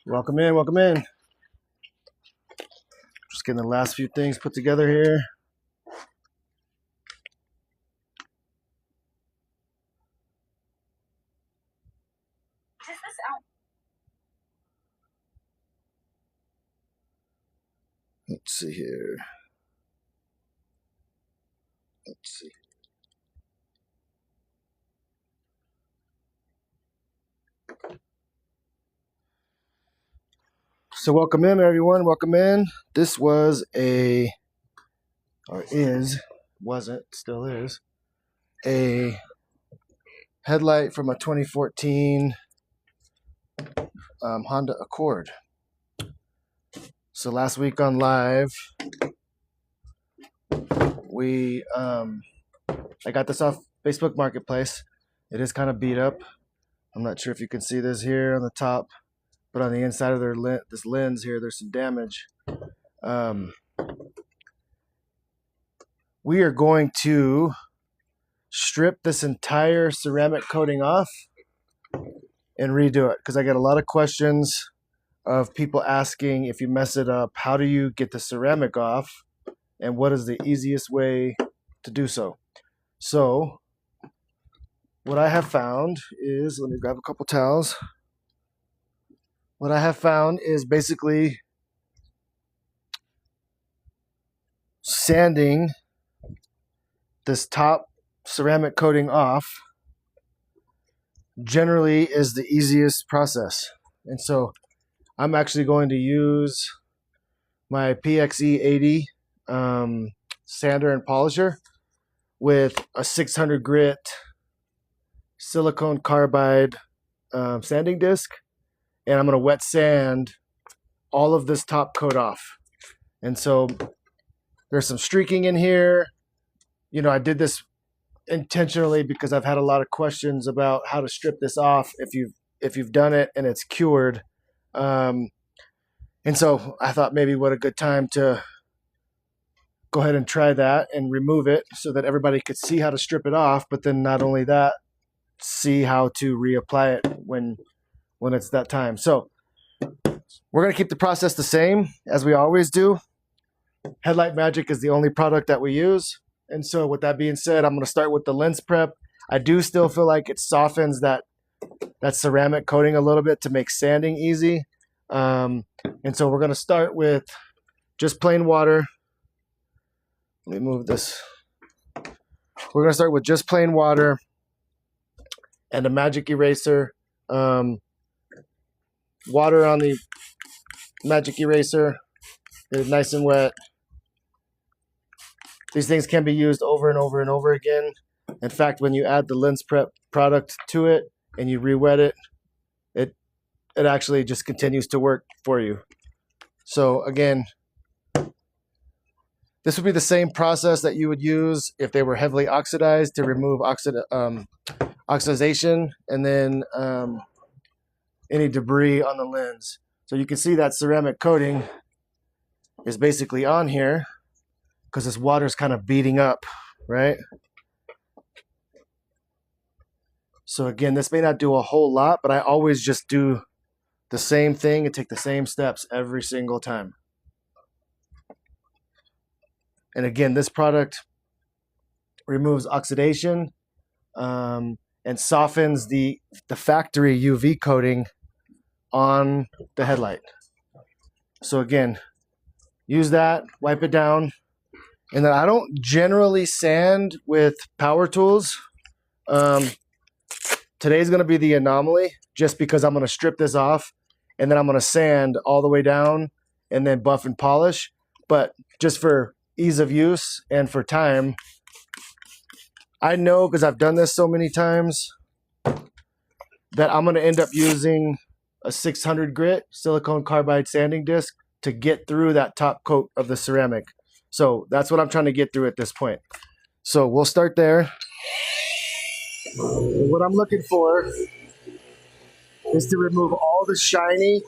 Welcome in, welcome in. Just getting the last few things put together here. Let's see here. Let's see. So welcome in, everyone. Welcome in. This was still is, a headlight from a 2014 Honda Accord. So last week on live, I got this off Facebook Marketplace. It is kind of beat up. I'm not sure if you can see this here on the top, but on the inside of this lens here, there's some damage. We are going to strip this entire ceramic coating off and redo it, because I get a lot of questions of people asking, if you mess it up, how do you get the ceramic off, and what is the easiest way to do so? So what I have found is, let me grab a couple towels. What I have found is basically sanding this top ceramic coating off generally is the easiest process. And so I'm actually going to use my PXE 80 sander and polisher with a 600 grit silicone carbide sanding disc, and I'm going to wet sand all of this top coat off. And so there's some streaking in here. You know, I did this intentionally because I've had a lot of questions about how to strip this off if you've done it and it's cured. And so I thought maybe what a good time to go ahead and try that and remove it so that everybody could see how to strip it off, but then not only that, see how to reapply it when it's that time. So we're going to keep the process the same as we always do. Headlight Magic is the only product that we use. And so with that being said, I'm going to start with the lens prep. I do still feel like it softens that ceramic coating a little bit to make sanding easy. And so we're going to start with just plain water. Let me move this. We're going to start with just plain water and a magic eraser. Water on the magic eraser. Get it nice and wet. These things can be used over and over and over again. In fact, when you add the lens prep product to it and you re-wet it, it actually just continues to work for you. So again, this would be the same process that you would use if they were heavily oxidized, to remove oxidization and then any debris on the lens. So you can see that ceramic coating is basically on here because this water is kind of beating up, right? So again, this may not do a whole lot, but I always just do the same thing and take the same steps every single time. And again, this product removes oxidation and softens the factory UV coating on the headlight. So again, use that, wipe it down. And then I don't generally sand with power tools. Today's going to be the anomaly, just because I'm going to strip this off and then I'm going to sand all the way down and then buff and polish. But just for ease of use and for time, I know, because I've done this so many times, that I'm going to end up using a 600 grit silicone carbide sanding disc to get through that top coat of the ceramic. So that's what I'm trying to get through at this point. So we'll start there. What I'm looking for is to remove all the shiny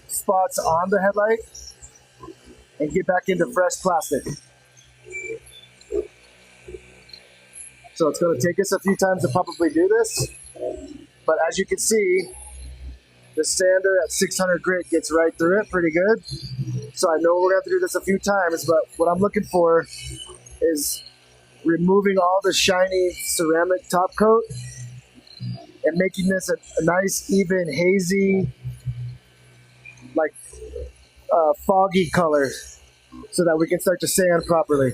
spots on the headlight and get back into fresh plastic. So it's going to take us a few times to probably do this, but as you can see, The sander at 600 grit gets right through it pretty good. So I know we're gonna have to do this a few times, but what I'm looking for is removing all the shiny ceramic top coat and making this a nice, even, hazy, like foggy color so that we can start to sand properly.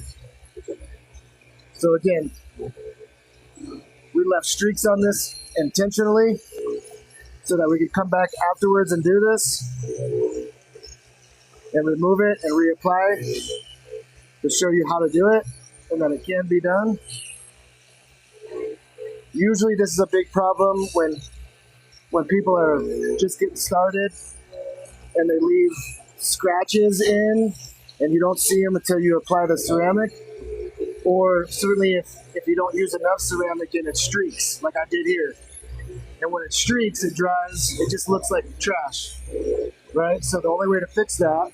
So again, we left streaks on this intentionally so that we can come back afterwards and do this and remove it and reapply to show you how to do it and that it can be done. Usually this is a big problem when people are just getting started and they leave scratches in and you don't see them until you apply the ceramic, or certainly if you don't use enough ceramic and it streaks like I did here. And when it streaks, it dries, it just looks like trash, right? So the only way to fix that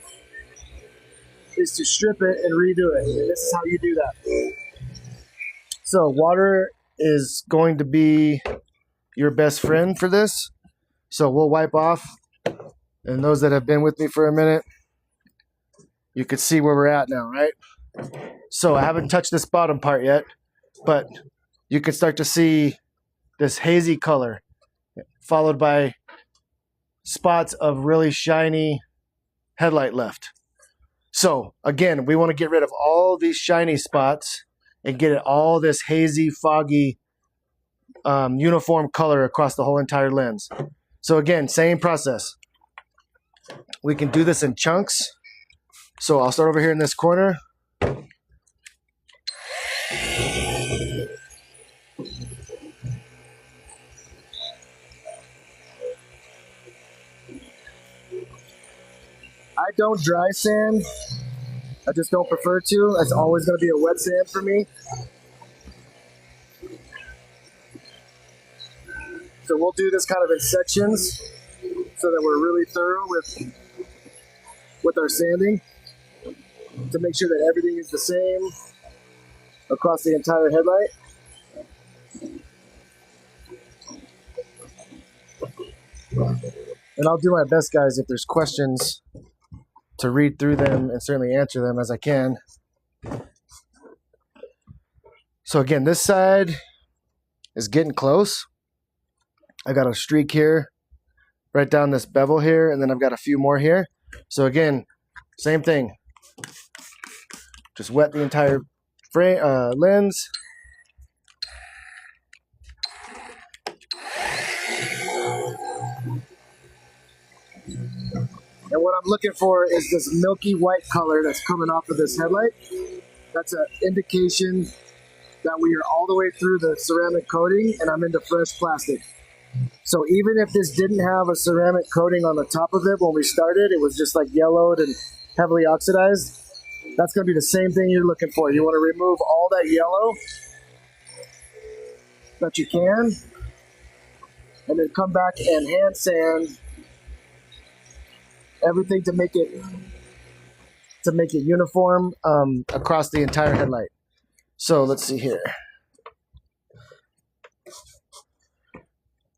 is to strip it and redo it. And this is how you do that. So water is going to be your best friend for this. So we'll wipe off. And those that have been with me for a minute, you can see where we're at now, right? So I haven't touched this bottom part yet, but you can start to see this hazy color followed by spots of really shiny headlight left. So again, we want to get rid of all these shiny spots and get it all this hazy, foggy, uniform color across the whole entire lens. So again, same process. We can do this in chunks. So I'll start over here in this corner. I don't dry sand. I just don't prefer to. It's always going to be a wet sand for me. So we'll do this kind of in sections so that we're really thorough with our sanding to make sure that everything is the same across the entire headlight. And I'll do my best, guys, if there's questions, to read through them and certainly answer them as I can. So again, this side is getting close. I got a streak here, right down this bevel here, and then I've got a few more here. So again, same thing. Just wet the entire frame, lens. And what I'm looking for is this milky white color that's coming off of this headlight. That's an indication that we are all the way through the ceramic coating and I'm into fresh plastic. So even if this didn't have a ceramic coating on the top of it when we started, it was just like yellowed and heavily oxidized, that's going to be the same thing you're looking for. You want to remove all that yellow that you can, and then come back and hand sand everything to make it uniform across the entire headlight. So let's see here.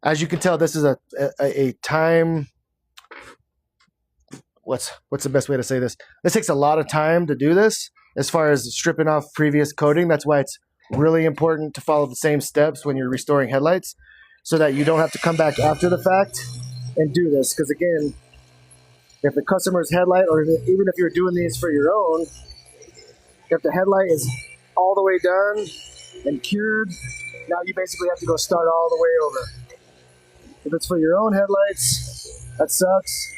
As you can tell, this is a time. What's the best way to say this? This takes a lot of time to do this as far as stripping off previous coating. That's why it's really important to follow the same steps when you're restoring headlights so that you don't have to come back after the fact and do this. Because again, if the customer's headlight, or even if you're doing these for your own, if the headlight is all the way done and cured, now you basically have to go start all the way over. If it's for your own headlights, that sucks.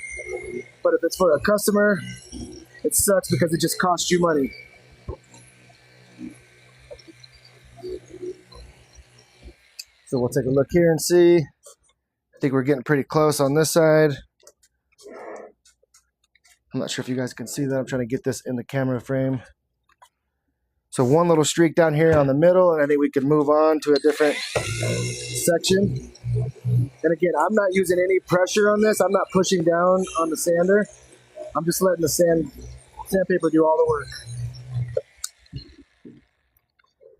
But if it's for a customer, it sucks because it just costs you money. So we'll take a look here and see. I think we're getting pretty close on this side. I'm not sure if you guys can see that. I'm trying to get this in the camera frame. So one little streak down here on the middle, and I think we can move on to a different section. And again, I'm not using any pressure on this. I'm not pushing down on the sander. I'm just letting the sandpaper do all the work.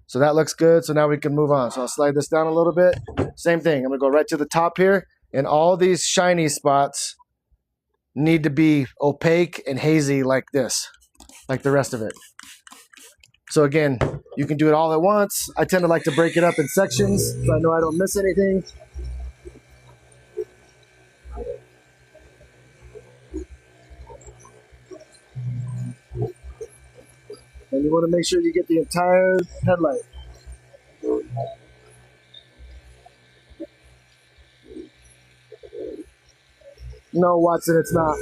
So that looks good. So now we can move on. So I'll slide this down a little bit. Same thing. I'm going to go right to the top here. And all these shiny spots need to be opaque and hazy like this, like the rest of it. So again, you can do it all at once. I tend to like to break it up in sections so I know I don't miss anything. And you want to make sure you get the entire headlight. No, Watson, it's not.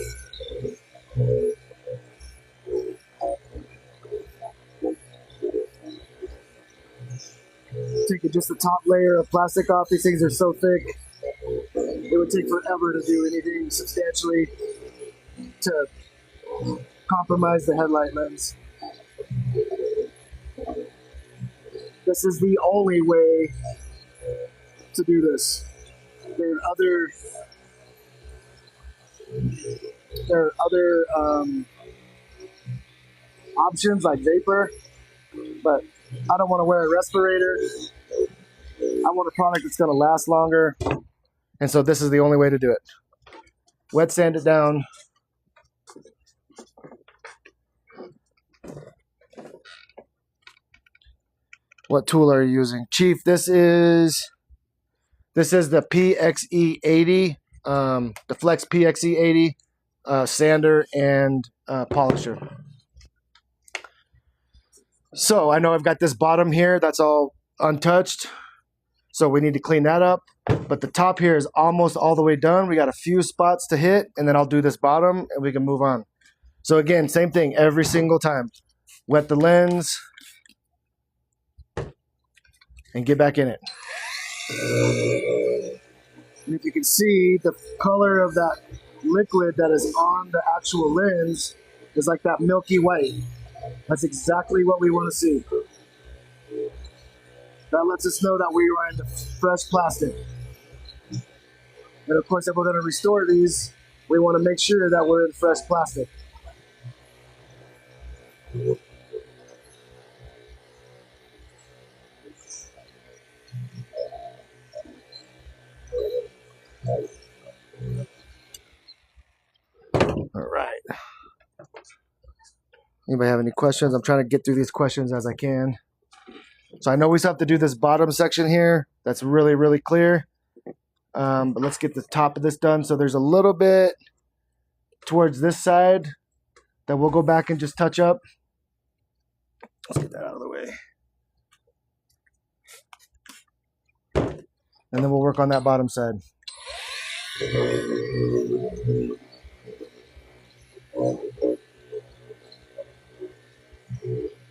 Taking just the top layer of plastic off. These things are so thick. It would take forever to do anything substantially to compromise the headlight lens. This is the only way to do this. There are other options like vapor, but I don't want to wear a respirator. I want a product that's going to last longer, and so this is the only way to do it. Wet sand it down. What tool are you using, Chief? This is the PXE80, the Flex PXE80 sander and polisher. So I know I've got this bottom here that's all untouched, so we need to clean that up. But the top here is almost all the way done. We got a few spots to hit, and then I'll do this bottom, and we can move on. So again, same thing every single time. Wet the lens and get back in it. And if you can see, the color of that liquid that is on the actual lens is like that milky white. That's exactly what we want to see. That lets us know that we are in the fresh plastic. And of course, if we're going to restore these, we want to make sure that we're in fresh plastic. All right. Anybody have any questions? I'm trying to get through these questions as I can. So I know we still have to do this bottom section here. That's really, really clear. But let's get the top of this done. So there's a little bit towards this side that we'll go back and just touch up. Let's get that out of the way. And then we'll work on that bottom side.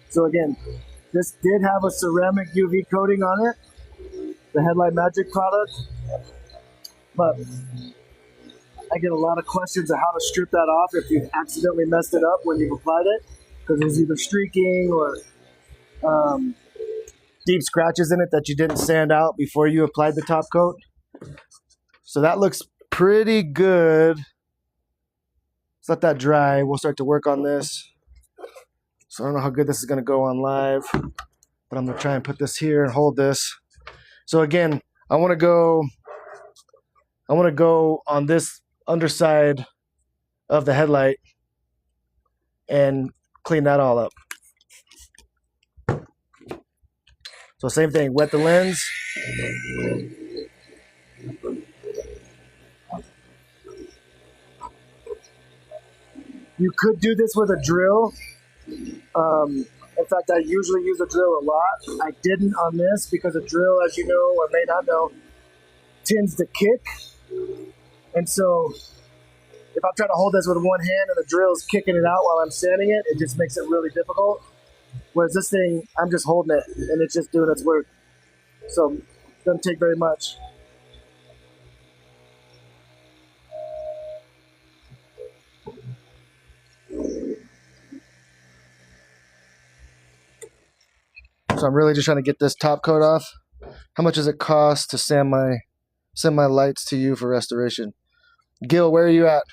So again, this did have a ceramic UV coating on it, the Headlight Magic product, but I get a lot of questions of how to strip that off if you've accidentally messed it up when you've applied it, because there's either streaking or deep scratches in it that you didn't sand out before you applied the top coat. So that looks pretty good. Let's let that dry. We'll start to work on this. So I don't know how good this is going to go on live, but I'm going to try and put this here and hold this. So again, I want to go on this underside of the headlight and clean that all up. So same thing, wet the lens. You could do this with a drill. In fact, I usually use a drill a lot. I didn't on this because a drill, as you know or may not know, tends to kick. And so if I'm trying to hold this with one hand and the drill is kicking it out while I'm sanding it, it just makes it really difficult. Whereas this thing, I'm just holding it and it's just doing its work. So it doesn't take very much. So I'm really just trying to get this top coat off. How much does it cost to send my lights to you for restoration? Gil, where are you at?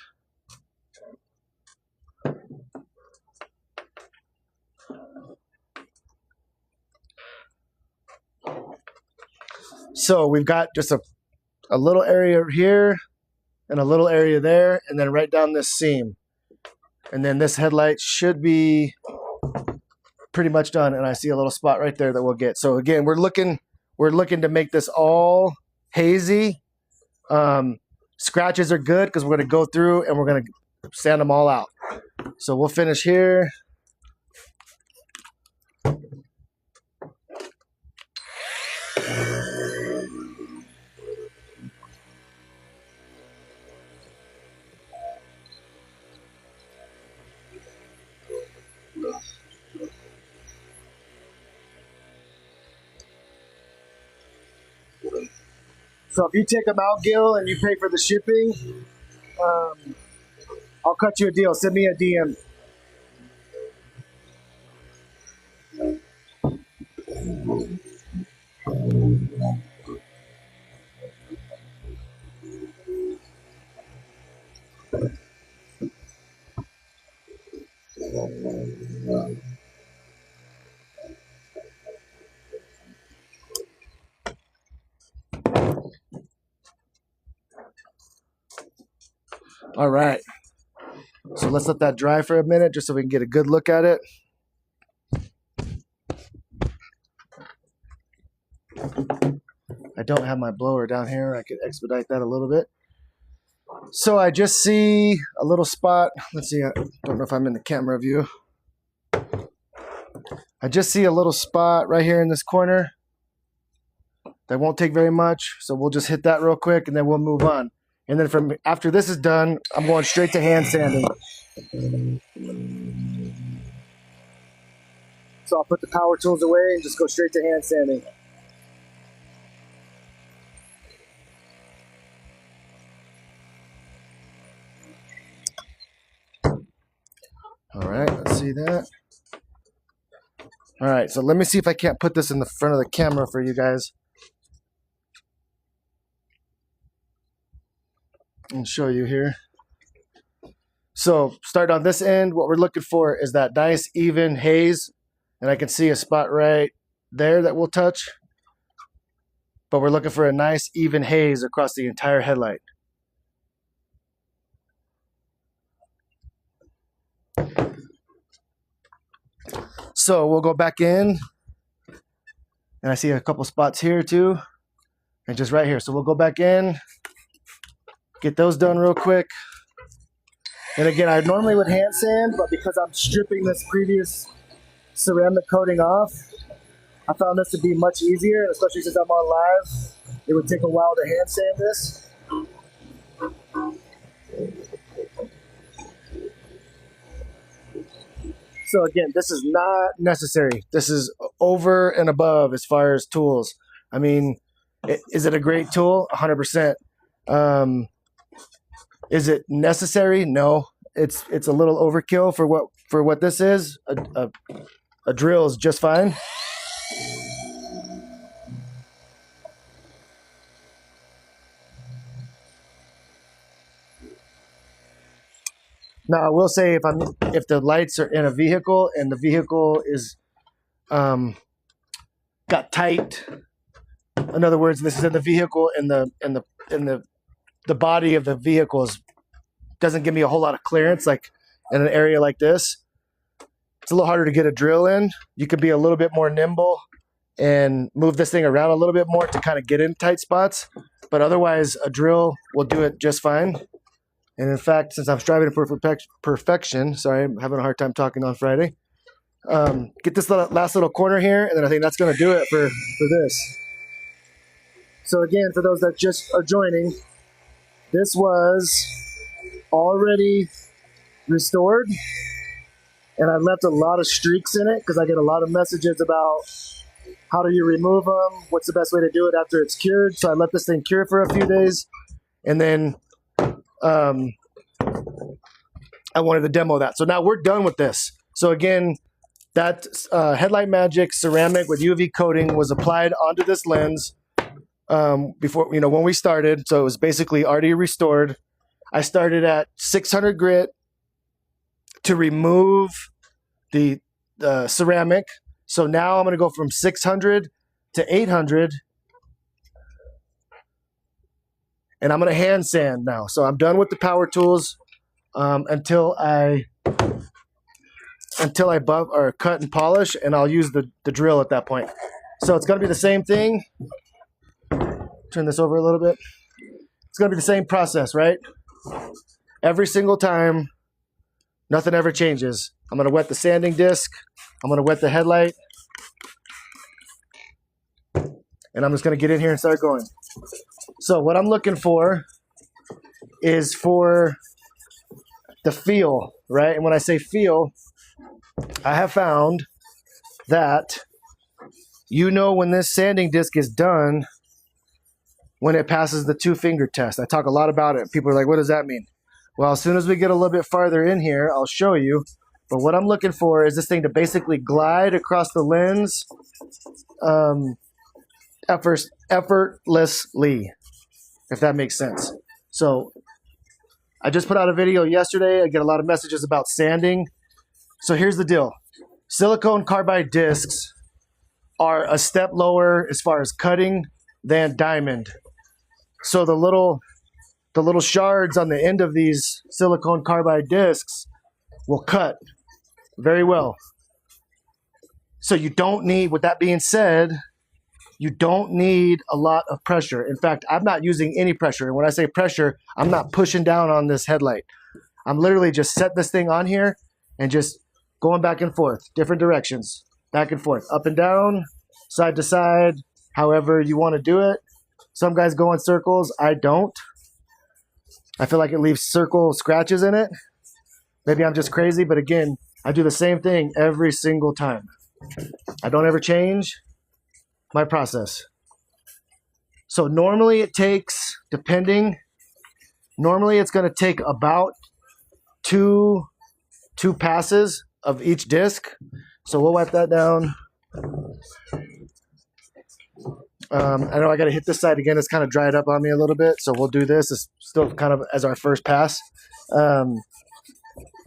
So we've got just a a little area here and a little area there, and then right down this seam. And then this headlight should be pretty much done. And I see a little spot right there that we'll get. So again, we're looking to make this all hazy. Scratches are good because we're going to go through and we're going to sand them all out. So we'll finish here. So if you take them out, Gil, and you pay for the shipping, I'll cut you a deal. Send me a DM. All right. So let's let that dry for a minute just so we can get a good look at it. I don't have my blower down here. I could expedite that a little bit. So I just see a little spot. Let's see. I don't know if I'm in the camera view. I just see a little spot right here in this corner. That won't take very much. So we'll just hit that real quick and then we'll move on. And then from after this is done, I'm going straight to hand sanding. So I'll put the power tools away and just go straight to hand sanding. All right, let's see that. All right, so let me see if I can't put this in the front of the camera for you guys. I'll show you here. So start on this end. What we're looking for is that nice even haze. And I can see a spot right there that we'll touch. But we're looking for a nice even haze across the entire headlight. So we'll go back in. And I see a couple spots here too. And just right here. So we'll go back in. Get those done real quick. And again, I normally would hand sand, but because I'm stripping this previous ceramic coating off, I found this to be much easier, and especially since I'm on live, it would take a while to hand sand this. So again, this is not necessary. This is over and above as far as tools. I mean, is it a great tool? 100%. Is it necessary? No. It's a little overkill for what this is. A drill is just fine. Now I will say if the lights are in a vehicle and the vehicle is got tight. In other words, this is in the vehicle and the body of the vehicle doesn't give me a whole lot of clearance, like in an area like this. It's a little harder to get a drill in. You could be a little bit more nimble and move this thing around a little bit more to kind of get in tight spots. But otherwise, a drill will do it just fine. And in fact, since I'm striving for perfection, sorry, I'm having a hard time talking on Friday, get this last little corner here, and then I think that's going to do it for this. So again, for those that just are joining, this was already restored, and I left a lot of streaks in it because I get a lot of messages about how do you remove them, what's the best way to do it after it's cured. So I let this thing cure for a few days, and then I wanted to demo that. So now we're done with this. So again, that Headlight Magic Ceramic with UV coating was applied onto this lens before, when we started. So it was basically already restored. I started at 600 grit to remove the ceramic. So now I'm going to go from 600 to 800. And I'm going to hand sand now. So I'm done with the power tools until I buff or cut and polish, and I'll use the drill at that point. So it's going to be the same thing. Turn this over a little bit. It's going to be the same process, right? Every single time, nothing ever changes. I'm going to wet the sanding disc. I'm going to wet the headlight. And I'm just going to get in here and start going. So what I'm looking for is for the feel, right? And when I say feel, I have found that you know when this sanding disc is done when it passes the 2-finger test. I talk a lot about it. People are like, what does that mean? Well, as soon as we get a little bit farther in here, I'll show you. But what I'm looking for is this thing to basically glide across the lens effortlessly, if that makes sense. So I just put out a video yesterday. I get a lot of messages about sanding. So here's the deal. Silicone carbide discs are a step lower as far as cutting than diamond. So the little shards on the end of these silicone carbide discs will cut very well. So you don't need, with that being said, you don't need a lot of pressure. In fact, I'm not using any pressure. And when I say pressure, I'm not pushing down on this headlight. I'm literally just set this thing on here and just going back and forth, different directions, back and forth, up and down, side to side, however you want to do it. Some guys go in circles. I don't. I feel like it leaves circle scratches in it. Maybe I'm just crazy, but again, I do the same thing every single time. I don't ever change my process. So normally it takes, normally it's going to take about two passes of each disc. So we'll wipe that down. I know I got to hit this side again. It's kind of dried up on me a little bit. So we'll do this. It's still kind of as our first pass. And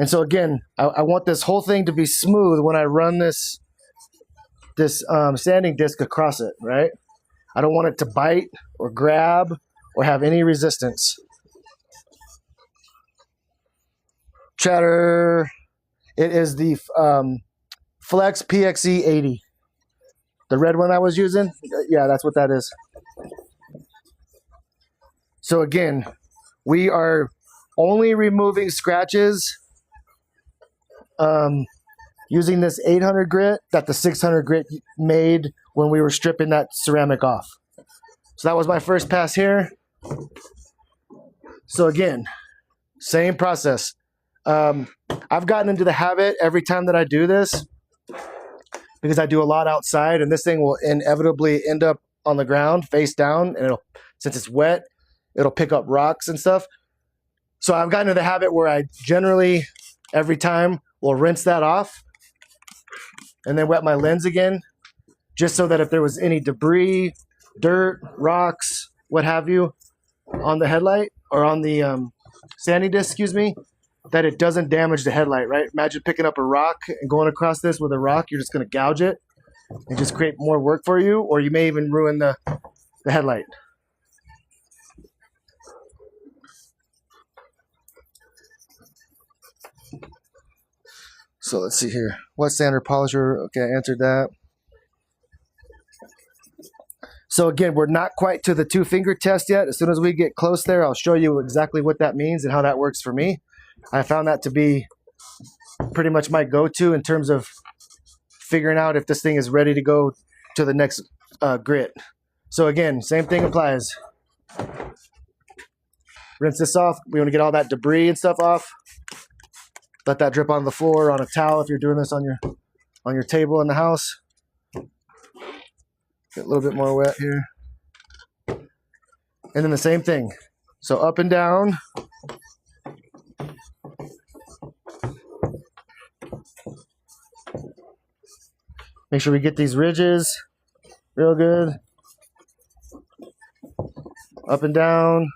so again, I want this whole thing to be smooth when I run this sanding disc across it, right? I don't want it to bite or grab or have any resistance. Chatter. It is the Flex PXE 80. The red one I was using? Yeah, that's what that is. So again, we are only removing scratches using this 800 grit that the 600 grit made when we were stripping that ceramic off. So that was my first pass here. So again, same process. I've gotten into the habit every time that I do this, because I do a lot outside, and this thing will inevitably end up on the ground face down, and since it's wet, it'll pick up rocks and stuff. So I've gotten into the habit where I generally every time will rinse that off and then wet my lens again, just so that if there was any debris, dirt, rocks, what have you, on the headlight or on the sanding disc, excuse me, that it doesn't damage the headlight, right? Imagine picking up a rock and going across this with a rock. You're just going to gouge it and just create more work for you, or you may even ruin the headlight. So let's see here. What sander polisher? Okay, I answered that. So again, we're not quite to the 2-finger test yet. As soon as we get close there, I'll show you exactly what that means and how that works for me. I found that to be pretty much my go-to in terms of figuring out if this thing is ready to go to the next grit. So again, same thing applies. Rinse this off. We want to get all that debris and stuff off. Let that drip on the floor, on a towel if you're doing this on your table in the house. Get a little bit more wet here. And then the same thing. So up and down. Make sure we get these ridges real good. Up and down.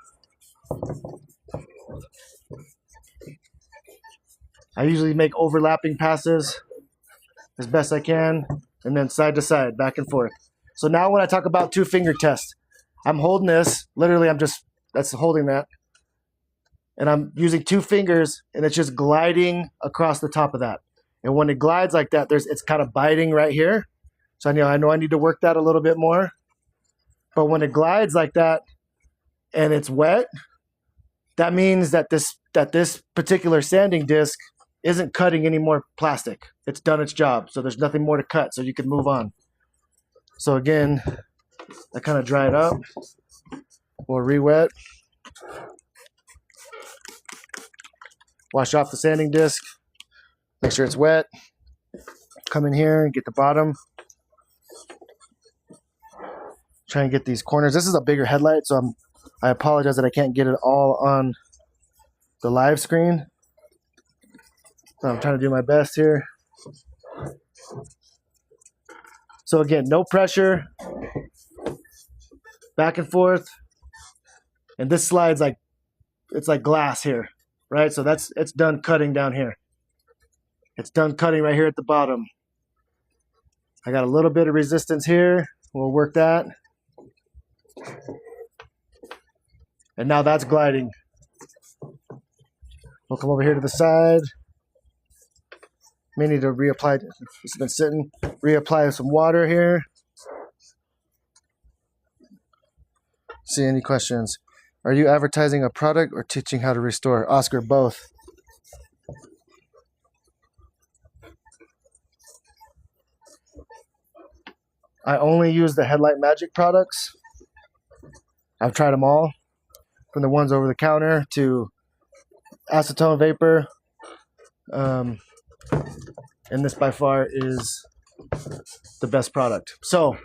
I usually make overlapping passes as best I can, and then side to side, back and forth. So now when I talk about 2-finger test, I'm holding this, literally I'm just that's holding that. And I'm using 2 fingers, and it's just gliding across the top of that. And when it glides like that, it's kind of biting right here. So I know I need to work that a little bit more. But when it glides like that and it's wet, that means that this particular sanding disc isn't cutting any more plastic. It's done its job. So there's nothing more to cut, so you can move on. So again, I kind of dry it up. We'll re-wet. Wash off the sanding disc. Make sure it's wet. Come in here and get the bottom. Try and get these corners. This is a bigger headlight, so I apologize that I can't get it all on the live screen. So I'm trying to do my best here. So again, no pressure. Back and forth. And this slides like, it's like glass here, right? So it's done cutting down here. It's done cutting right here at the bottom. I got a little bit of resistance here. We'll work that. And now that's gliding. We'll come over here to the side. May need to reapply. It's been sitting. Reapply some water here. See any questions? Are you advertising a product or teaching how to restore? Oscar, both. I only use the Headlight Magic products. I've tried them all, from the ones over the counter to acetone vapor. And this by far is the best product. So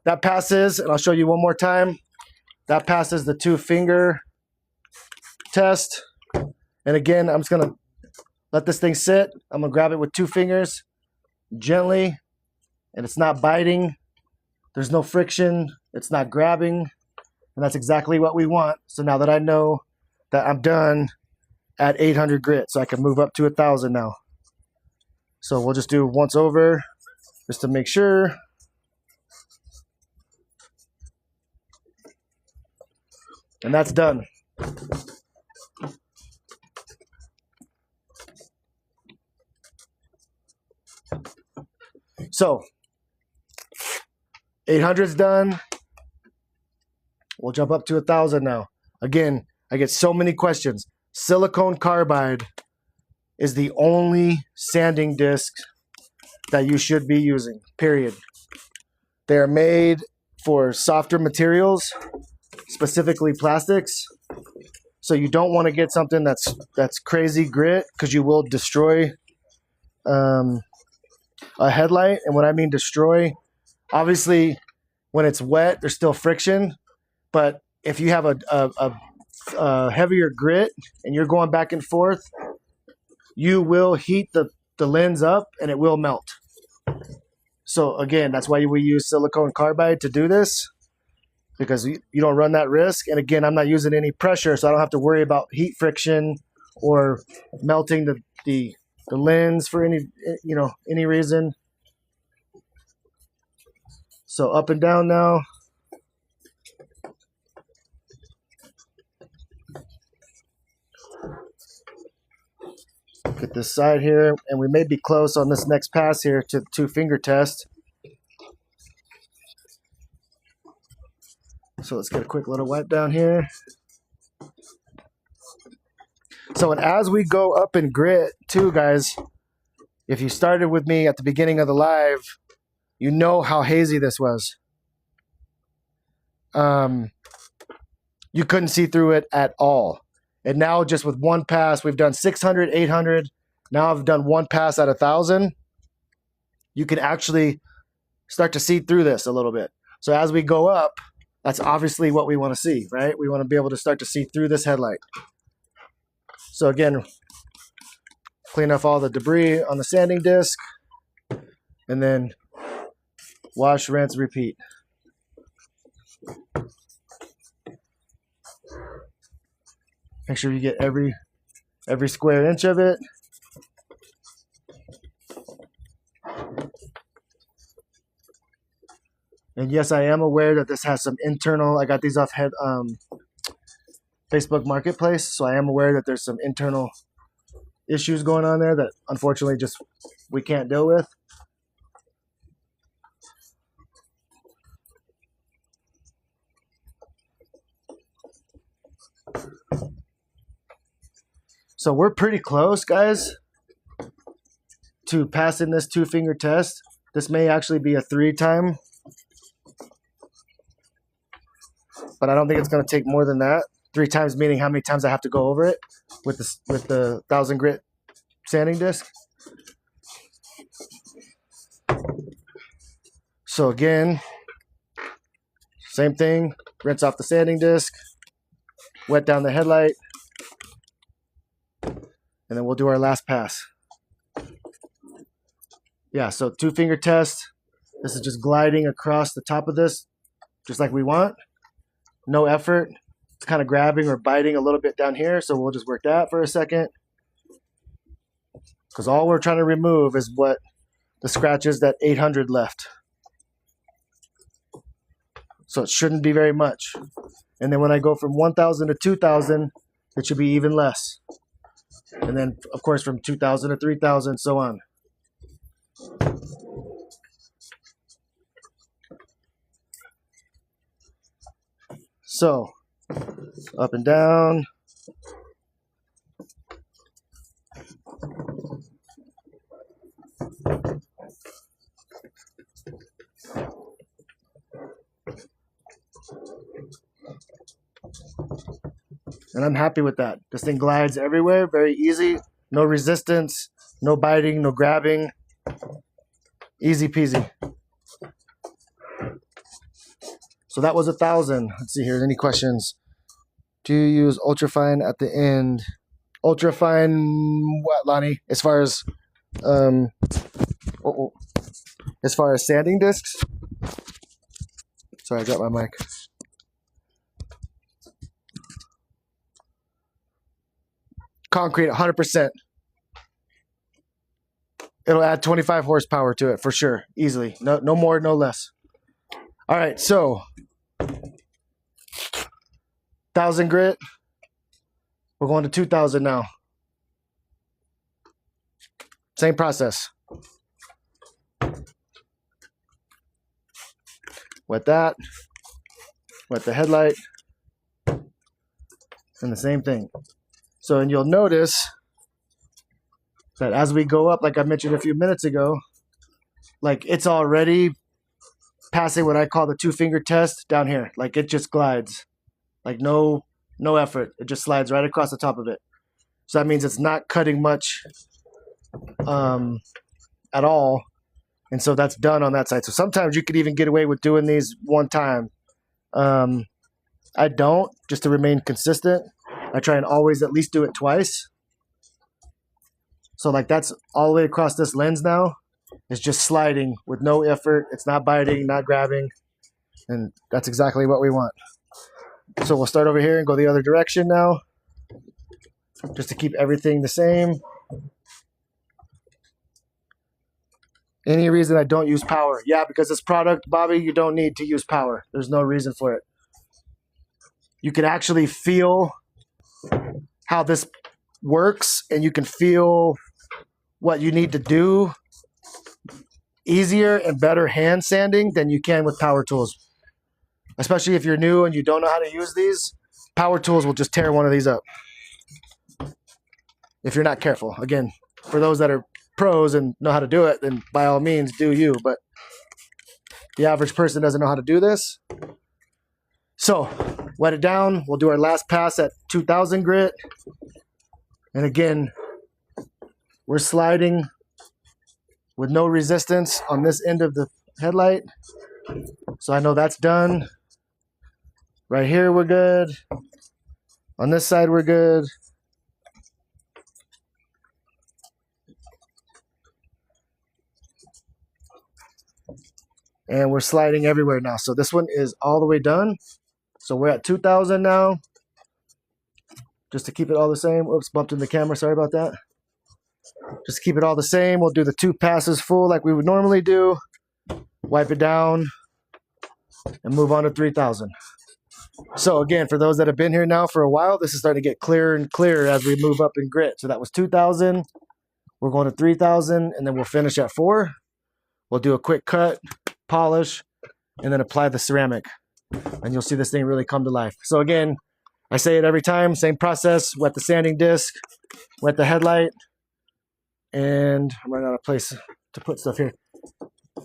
that passes, and I'll show you one more time. That passes the 2-finger test. And again, I'm just gonna let this thing sit. I'm gonna grab it with 2 fingers, gently, and it's not biting. There's no friction. It's not grabbing. And that's exactly what we want. So now that I know that I'm done at 800 grit, so I can move up to 1,000 now. So we'll just do once over just to make sure. And that's done. So 800's done. We'll jump up to 1,000 now. Again, I get so many questions. Silicone carbide is the only sanding disc that you should be using, period. They are made for softer materials, specifically plastics. So you don't want to get something that's crazy grit, because you will destroy a headlight. And what I mean destroy, obviously when it's wet, there's still friction. But if you have a heavier grit and you're going back and forth, you will heat the lens up and it will melt. So again, that's why we use silicone carbide to do this, because you don't run that risk. And again, I'm not using any pressure, so I don't have to worry about heat friction or melting the lens for any reason. So up and down now. Get this side here, and we may be close on this next pass here to the 2-finger test. So let's get a quick little wipe down here. So, and as we go up in grit too, guys, if you started with me at the beginning of the live, you know how hazy this was. You couldn't see through it at all. And now just with one pass, we've done 600, 800. Now I've done one pass at 1,000. You can actually start to see through this a little bit. So as we go up, that's obviously what we want to see, right? We want to be able to start to see through this headlight. So again, clean off all the debris on the sanding disc, and then wash, rinse, repeat. Make sure you get every square inch of it. And yes, I am aware that this has some internal, I got these off Facebook Marketplace, so I am aware that there's some internal issues going on there that unfortunately just we can't deal with. So we're pretty close, guys, to passing this 2-finger test. This may actually be a 3-time, but I don't think it's going to take more than that. 3 times meaning how many times I have to go over it with the 1000 grit sanding disc. So again, same thing. Rinse off the sanding disc, wet down the headlight, and then we'll do our last pass. Yeah, so 2-finger test. This is just gliding across the top of this, just like we want. No effort. It's kind of grabbing or biting a little bit down here, so we'll just work that for a second. Because all we're trying to remove is what the scratches that 800 left. So it shouldn't be very much. And then when I go from 1000 to 2000, it should be even less. And then, of course, from 2000 to 3000, so on. So, up and down. And I'm happy with that. This thing glides everywhere, very easy. No resistance, no biting, no grabbing. Easy peasy. So that was 1000. Let's see here. Any questions? Do you use ultrafine at the end? Ultrafine what, Lonnie? As far as sanding discs? Sorry, I dropped my mic. Concrete, 100%. It'll add 25 horsepower to it for sure, easily. No more, no less. All right, so 1000 grit. We're going to 2000 now. Same process. Wet that. Wet the headlight. And the same thing. So, and you'll notice that as we go up, like I mentioned a few minutes ago, like it's already passing what I call the 2-finger test down here. Like it just glides. Like no effort. It just slides right across the top of it. So that means it's not cutting much at all. And so that's done on that side. So sometimes you could even get away with doing these one time. I don't, just to remain consistent. I try and always at least do it twice. So like that's all the way across this lens now. It's just sliding with no effort. It's not biting, not grabbing. And that's exactly what we want. So we'll start over here and go the other direction now. Just to keep everything the same. Any reason I don't use power? Yeah, because this product, Bobby, you don't need to use power. There's no reason for it. You can actually feel how this works, and you can feel what you need to do easier and better hand sanding than you can with power tools. Especially if you're new and you don't know how to use these, power tools will just tear one of these up if you're not careful. Again, for those that are pros and know how to do it, then by all means do you, but the average person doesn't know how to do this. So wet it down. We'll do our last pass at 2000 grit. And again, we're sliding with no resistance on this end of the headlight. So I know that's done. Right here we're good. On this side we're good. And we're sliding everywhere now. So this one is all the way done. So we're at 2000 now. Just to keep it all the same. Oops, bumped in the camera. Sorry about that. Just keep it all the same. We'll do the 2 passes full like we would normally do. Wipe it down. And move on to 3000. So again, for those that have been here now for a while, this is starting to get clearer and clearer as we move up in grit. So that was 2,000. We're going to 3,000, and then we'll finish at 4. We'll do a quick cut, polish, and then apply the ceramic. And you'll see this thing really come to life. So again, I say it every time, same process. Wet the sanding disc, wet the headlight, and I'm running out of place to put stuff here.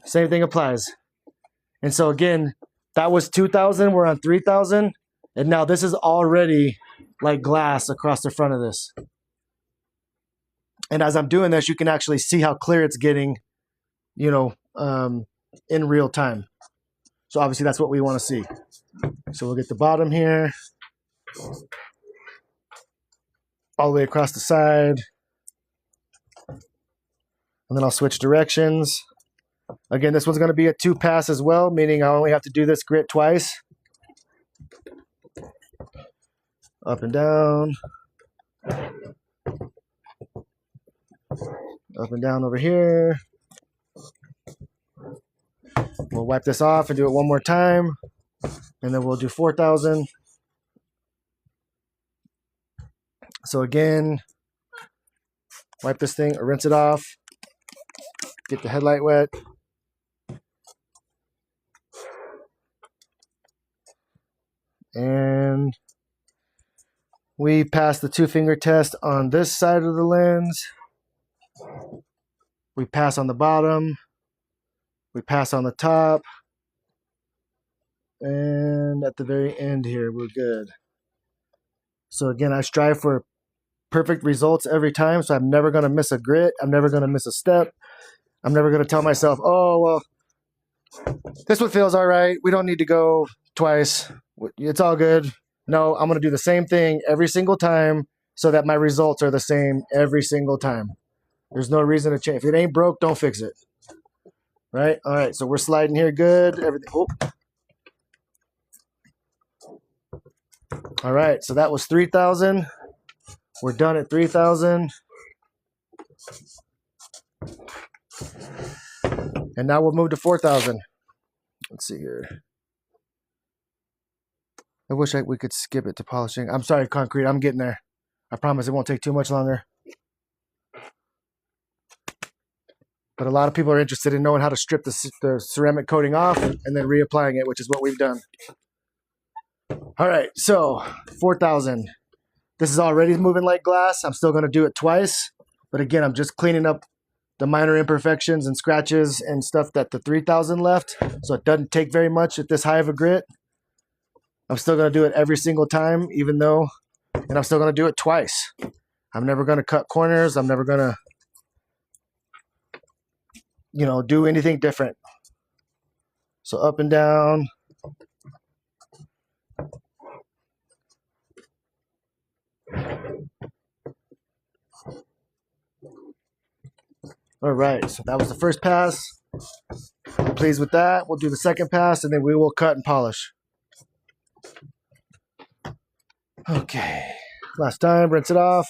Same thing applies. And so again, that was 2,000, we're on 3,000, and now this is already like glass across the front of this. And as I'm doing this, you can actually see how clear it's getting, you know, in real time. So obviously that's what we want to see. So we'll get the bottom here, all the way across the side, and then I'll switch directions. Again, this one's going to be a 2-pass as well, meaning I only have to do this grit twice. Up and down. Up and down over here. We'll wipe this off and do it one more time. And then we'll do 4,000. So again, wipe this thing or rinse it off. Get the headlight wet. And we pass the 2-finger test on this side of the lens. We pass on the bottom. We pass on the top. And at the very end here, we're good. So again, I strive for perfect results every time. So I'm never going to miss a grit. I'm never going to miss a step. I'm never going to tell myself, oh, well, this one feels all right. We don't need to go twice. It's all good. No, I'm going to do the same thing every single time so that my results are the same every single time. There's no reason to change. If it ain't broke, don't fix it. Right? All right, so we're sliding here good. Everything. Oh. All right, so that was 3,000. We're done at 3,000. And now we'll move to 4,000. Let's see here. I wish we could skip it to polishing. I'm sorry, concrete. I'm getting there. I promise it won't take too much longer. But a lot of people are interested in knowing how to strip the ceramic coating off and then reapplying it, which is what we've done. All right, so 4,000. This is already moving like glass. I'm still going to do it twice. But again, I'm just cleaning up the minor imperfections and scratches and stuff that the 3,000 left. So it doesn't take very much at this high of a grit. I'm still going to do it every single time, even though, and I'm still going to do it twice. I'm never going to cut corners. I'm never going to, you know, do anything different. So up and down. All right, so that was the first pass. I'm pleased with that. We'll do the second pass, and then we will cut and polish. Okay, last time, rinse it off.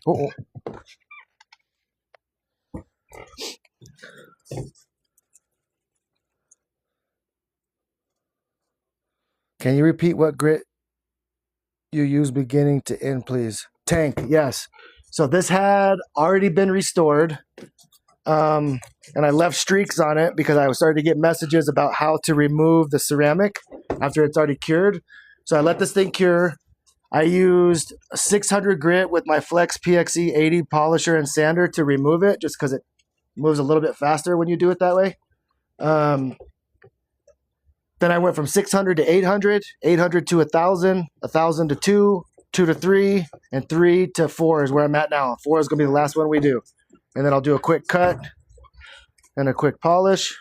Uh-oh. Can you repeat what grit you use beginning to end, please? Tank, yes. So this had already been restored. And I left streaks on it because I was starting to get messages about how to remove the ceramic after it's already cured. So I let this thing cure. I used 600 grit with my Flex PXE 80 polisher and sander to remove it, just because it moves a little bit faster when you do it that way. Then I went from 600 to 800, 800 to 1,000, 1,000 to 2, 2 to 3, and 3 to 4 is where I'm at now. 4 is going to be the last one we do. And then I'll do a quick cut and a quick polish.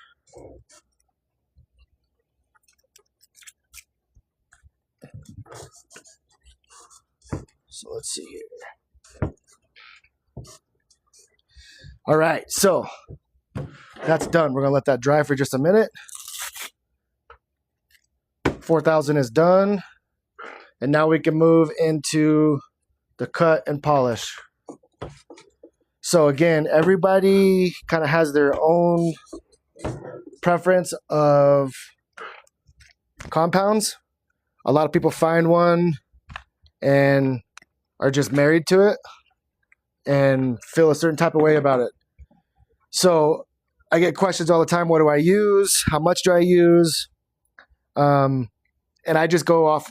So let's see here. All right, so that's done. We're going to let that dry for just a minute. 4,000 is done. And now we can move into the cut and polish. So again, everybody kind of has their own preference of compounds. A lot of people find one and are just married to it and feel a certain type of way about it. So I get questions all the time. What do I use? How much do I use? And I just go off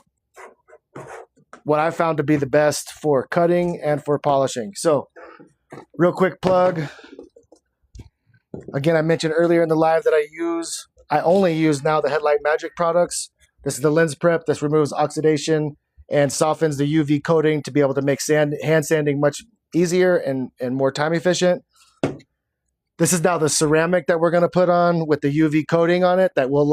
what I found to be the best for cutting and for polishing. So real quick plug. Again, I mentioned earlier in the live that I only use now the Headlight Magic products. This is the lens prep. This removes oxidation and softens the UV coating to be able to make hand sanding much easier and more time efficient. This is now the ceramic that we're going to put on with the UV coating on it that will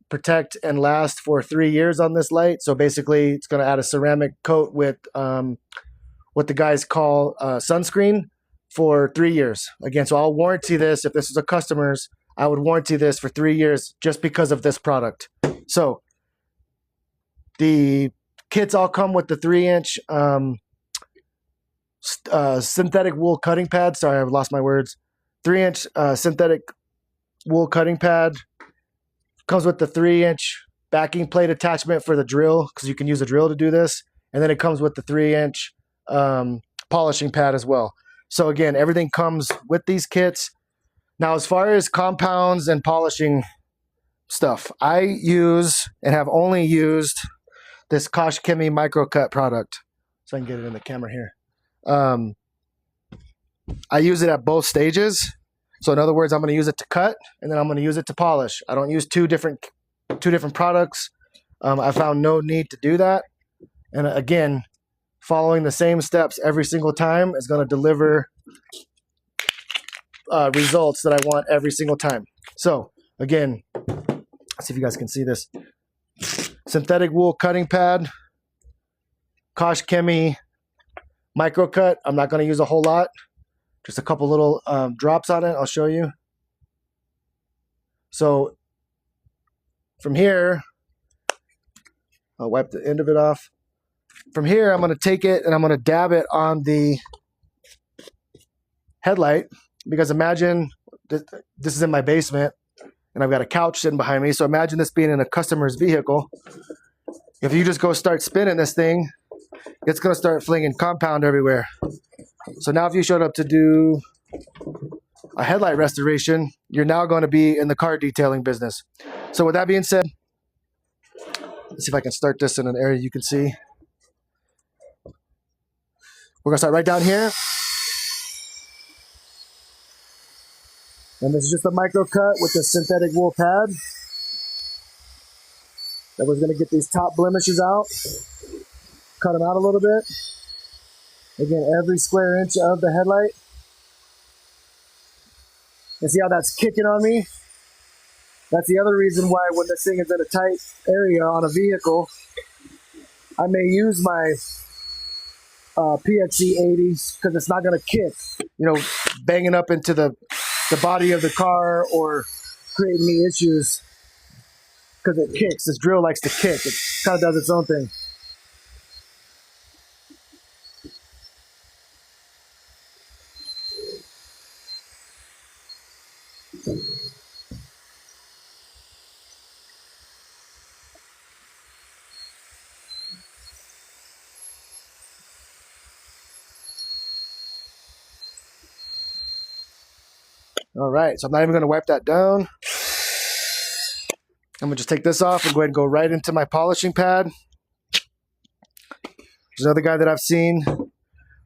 protect and last for 3 years on this light. So basically, it's going to add a ceramic coat with what the guys call sunscreen for 3 years. Again, so I'll warranty this. If this is a customer's, I would warranty this for 3 years just because of this product. So the kits all come with the 3-inch synthetic wool cutting pad. Sorry, I've lost my words. 3-inch synthetic wool cutting pad. Comes with the 3-inch backing plate attachment for the drill, because you can use a drill to do this. And then it comes with the 3-inch polishing pad as well. So again, everything comes with these kits. Now, as far as compounds and polishing stuff, I use and have only used this Kosh Chemie microcut product. So I can get it in the camera here. I use it at both stages. So in other words, I'm going to use it to cut, and then I'm going to use it to polish. I don't use two different products. I found no need to do that. And again, following the same steps every single time is going to deliver results that I want every single time. So again, let's see if you guys can see this. Synthetic wool cutting pad, Kosh Chemie microcut. I'm not going to use a whole lot. Just a couple little drops on it. I'll show you. So from here, I'll wipe the end of it off. From here, I'm going to take it and I'm going to dab it on the headlight, because imagine this is in my basement and I've got a couch sitting behind me. So imagine this being in a customer's vehicle. If you just go start spinning this thing, it's going to start flinging compound everywhere. So now if you showed up to do a headlight restoration, you're now going to be in the car detailing business. So with that being said, let's see if I can start this in an area you can see. We're going to start right down here. And this is just a micro cut with the synthetic wool pad. That was going to get these top blemishes out. Cut them out a little bit. Again, every square inch of the headlight. And see how that's kicking on me? That's the other reason why when this thing is in a tight area on a vehicle, I may use my PXE 80 because it's not going to kick, banging up into the body of the car or creating me issues because it kicks. This drill likes to kick. It kind of does its own thing. All right, so I'm not even going to wipe that down. I'm going to just take this off and go ahead and go right into my polishing pad. There's another guy that I've seen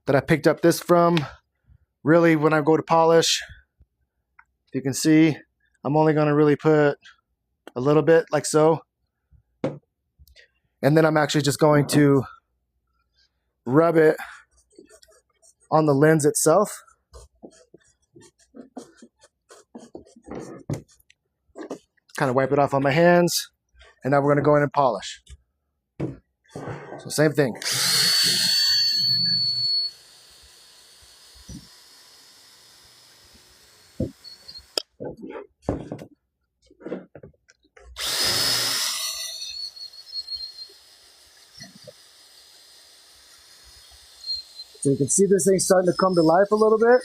that I picked up this from. Really, when I go to polish, you can see I'm only going to really put a little bit like so. And then I'm actually just going to rub it on the lens itself. Kind of wipe it off on my hands, and now we're going to go in and polish. So same thing. So you can see this thing starting to come to life a little bit.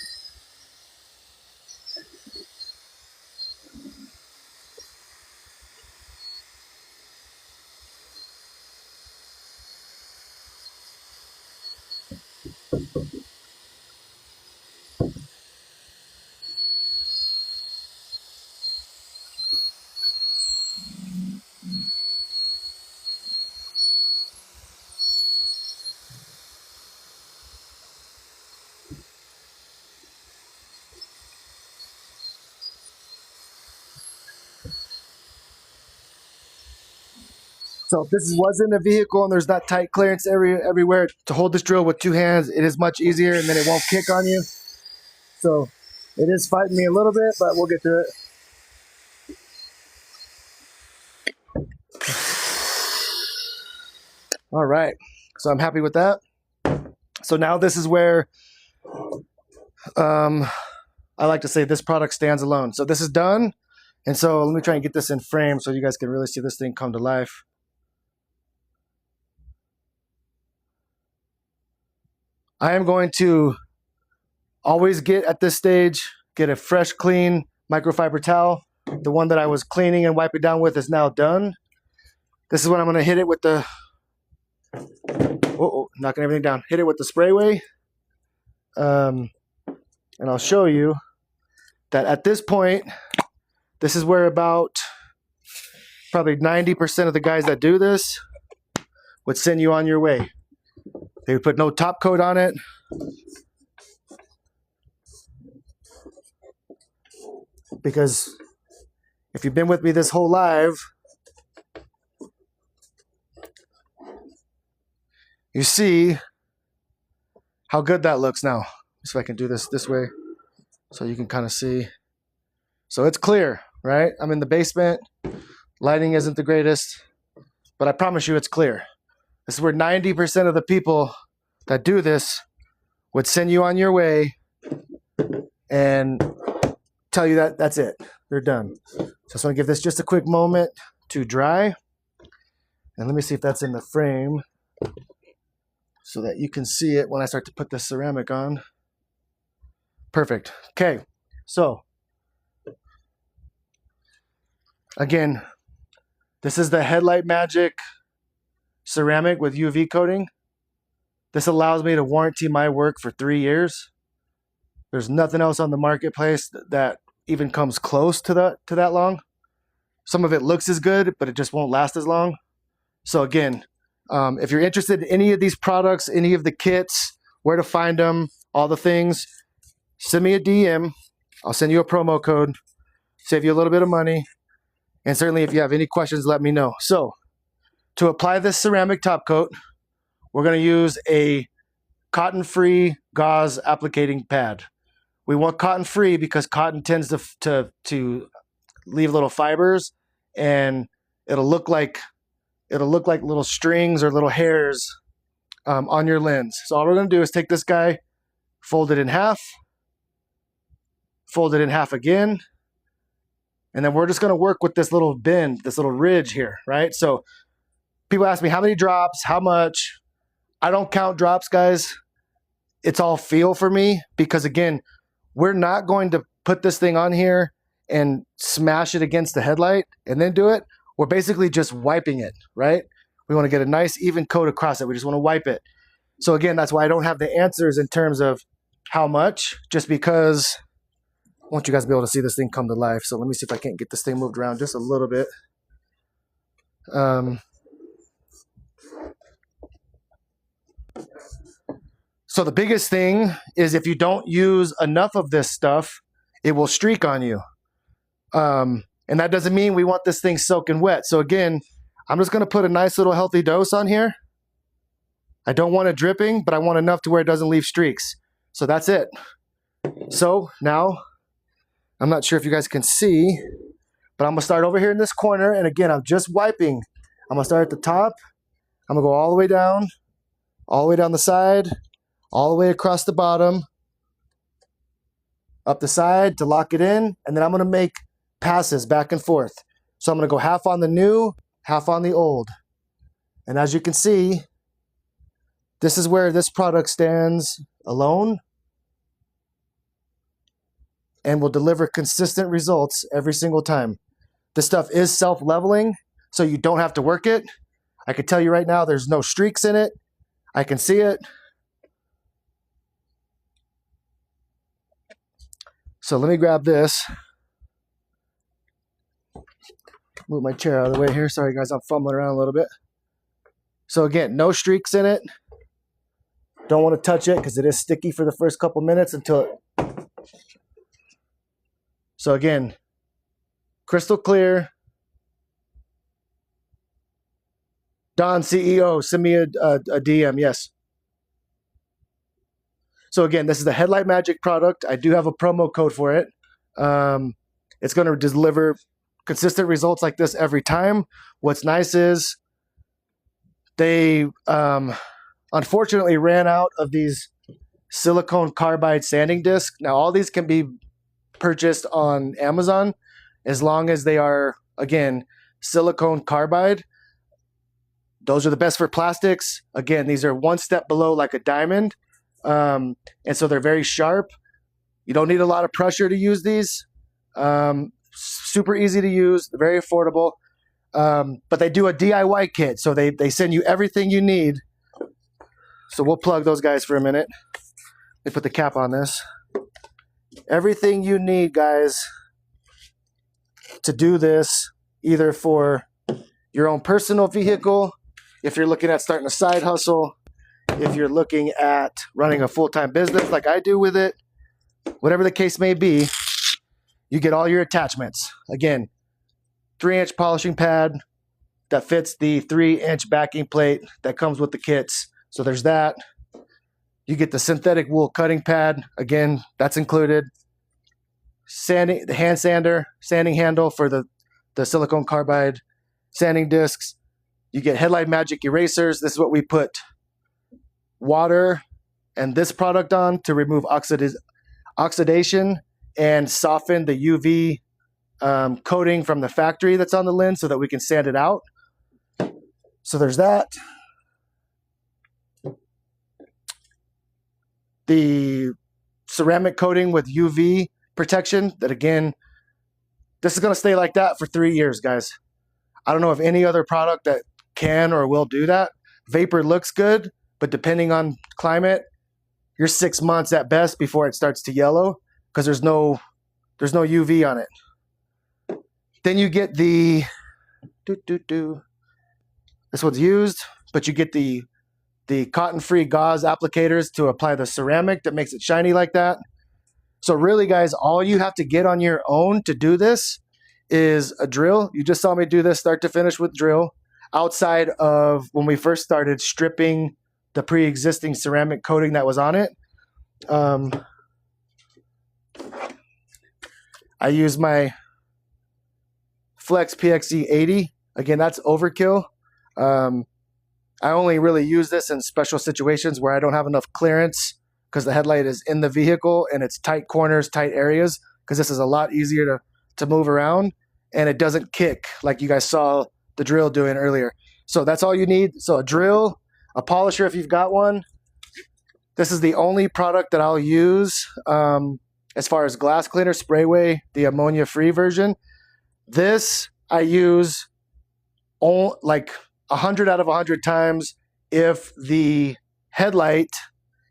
So if this was in a vehicle and there's not tight clearance everywhere, to hold this drill with 2 hands, it is much easier, and then it won't kick on you. So it is fighting me a little bit, but we'll get through it. All right, so I'm happy with that. So now this is where I like to say this product stands alone. So this is done, and so let me try and get this in frame so you guys can really see this thing come to life. I am going to always get at this stage, get a fresh, clean microfiber towel. The one that I was cleaning and wiping down with is now done. This is when I'm going to hit it with the, knocking everything down. Hit it with the sprayway. And I'll show you that at this point, this is where about probably 90% of the guys that do this would send you on your way. They would put no top coat on it. Because if you've been with me this whole live, you see how good that looks now. So I can do this way so you can kind of see. So it's clear, right? I'm in the basement. Lighting isn't the greatest, but I promise you it's clear. This is where 90% of the people that do this would send you on your way and tell you that that's it. They're done. So I just want to give this just a quick moment to dry. And let me see if that's in the frame so that you can see it when I start to put the ceramic on. Perfect. Okay. So again, this is the Headlight Magic Ceramic with UV coating. This allows me to warranty my work for 3 years. There's nothing else on the marketplace that even comes close to that long. Some of it looks as good, but it just won't last as long. So again, if you're interested in any of these products, any of the kits, where to find them, all the things, send me a DM. I'll send you a promo code, save you a little bit of money. And certainly if you have any questions, let me know. So to apply this ceramic top coat, we're going to use a cotton-free gauze applicating pad. We want cotton-free because cotton tends to leave little fibers, and it'll look like little strings or little hairs on your lens. So all we're going to do is take this guy, fold it in half again, and then we're just going to work with this little bend, this little ridge here, right? So people ask me how many drops, how much. I don't count drops, guys. It's all feel for me because, again, we're not going to put this thing on here and smash it against the headlight and then do it. We're basically just wiping it, right? We want to get a nice even coat across it. We just want to wipe it. So again, that's why I don't have the answers in terms of how much, just because I want you guys to be able to see this thing come to life. So let me see if I can't get this thing moved around just a little bit. So the biggest thing is if you don't use enough of this stuff, it will streak on you. And that doesn't mean we want this thing soaking wet. So again, I'm just going to put a nice little healthy dose on here. I don't want it dripping, but I want enough to where it doesn't leave streaks. So that's it. So now, I'm not sure if you guys can see, but I'm going to start over here in this corner. And again, I'm just wiping. I'm going to start at the top. I'm going to go all the way down the side, all the way across the bottom, up the side to lock it in. And then I'm going to make passes back and forth. So I'm going to go half on the new, half on the old. And as you can see, this is where this product stands alone and will deliver consistent results every single time. This stuff is self-leveling, so you don't have to work it. I can tell you right now, there's no streaks in it. I can see it. So let me grab this. Move my chair out of the way here. Sorry guys, I'm fumbling around a little bit. So again, no streaks in it. Don't want to touch it because it is sticky for the first couple minutes until it... So again, crystal clear. Don, CEO, send me a DM. Yes. So again, this is the Headlight Magic product. I do have a promo code for it. It's going to deliver consistent results like this every time. What's nice is they unfortunately ran out of these silicone carbide sanding discs. Now, all these can be purchased on Amazon as long as they are, again, silicone carbide. Those are the best for plastics. Again, these are one step below like a diamond. And so they're very sharp. You don't need a lot of pressure to use these. Super easy to use, very affordable. But they do a DIY kit. So they send you everything you need. So we'll plug those guys for a minute. They put the cap on this. Everything you need, guys, to do this, either for your own personal vehicle, if you're looking at starting a side hustle, if you're looking at running a full-time business like I do with it, whatever the case may be, you get all your attachments. Again, 3-inch polishing pad that fits the 3-inch backing plate that comes with the kits. So there's that. You get the synthetic wool cutting pad. Again, that's included. Sanding, the hand sander, sanding handle for the silicone carbide sanding discs. You get Headlight Magic erasers. This is what we put water and this product on to remove oxidation and soften the UV coating from the factory that's on the lens so that we can sand it out. So there's that. The ceramic coating with UV protection that, again, this is going to stay like that for 3 years, guys. I don't know of any other product that can or will do that. Vapor looks good, but depending on climate, you're 6 months at best before it starts to yellow because there's no UV on it. Then you get the this one's used, but you get the cotton-free gauze applicators to apply the ceramic that makes it shiny like that. So really, guys, all you have to get on your own to do this is a drill. You just saw me do this start to finish with drill. Outside of when we first started stripping the pre-existing ceramic coating that was on it. I use my Flex PXE 80. Again, that's overkill. I only really use this in special situations where I don't have enough clearance because the headlight is in the vehicle and it's tight corners, tight areas, because this is a lot easier to move around and it doesn't kick like you guys saw the drill doing earlier. So that's all you need. So a drill, a polisher if you've got one. This is the only product that I'll use as far as glass cleaner, Sprayway, the ammonia-free version. This I use like 100 out of 100 times if the headlight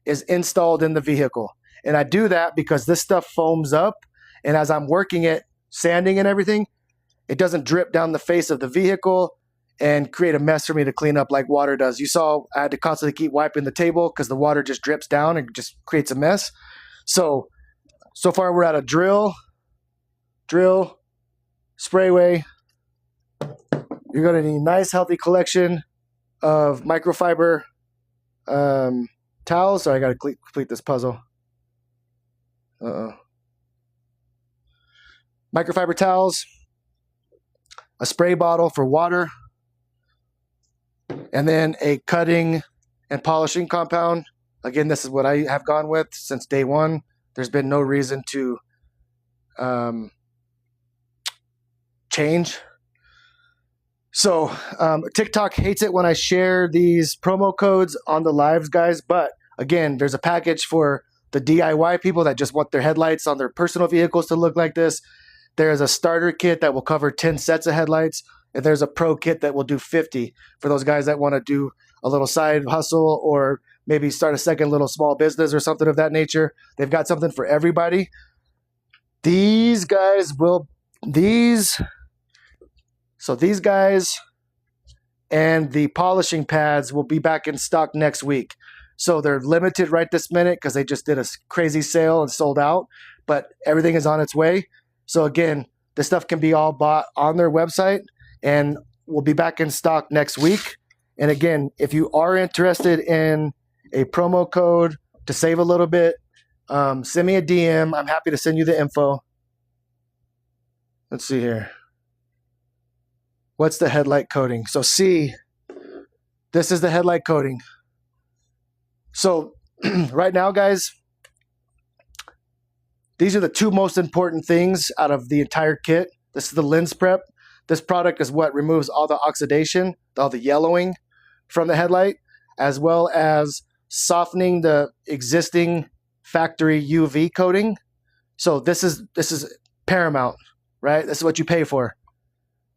is installed in the vehicle. And I do that because this stuff foams up, and as I'm working it, sanding and everything, it doesn't drip down the face of the vehicle and create a mess for me to clean up like water does. You saw I had to constantly keep wiping the table because the water just drips down and just creates a mess. So far we're at a drill, Sprayway. You're going to need a nice, healthy collection of microfiber towels. So I got to complete this puzzle. Microfiber towels, a spray bottle for water, and then a cutting and polishing compound. Again, this is what I have gone with since day one. There's been no reason to change. So TikTok hates it when I share these promo codes on the lives, guys. But again, there's a package for the DIY people that just want their headlights on their personal vehicles to look like this. There's a starter kit that will cover 10 sets of headlights. And there's a pro kit that will do 50 for those guys that want to do a little side hustle or maybe start a second little small business or something of that nature. They've got something for everybody. These guys and the polishing pads will be back in stock next week. So they're limited right this minute because they just did a crazy sale and sold out, but everything is on its way. So again, this stuff can be all bought on their website and will be back in stock next week. And again, if you are interested in a promo code to save a little bit, send me a DM. I'm happy to send you the info. Let's see here. What's the headlight coating? So C, this is the headlight coating. So right now, guys, these are the two most important things out of the entire kit. This is the lens prep. This product is what removes all the oxidation, all the yellowing from the headlight, as well as softening the existing factory UV coating. So this is paramount, right? This is what you pay for.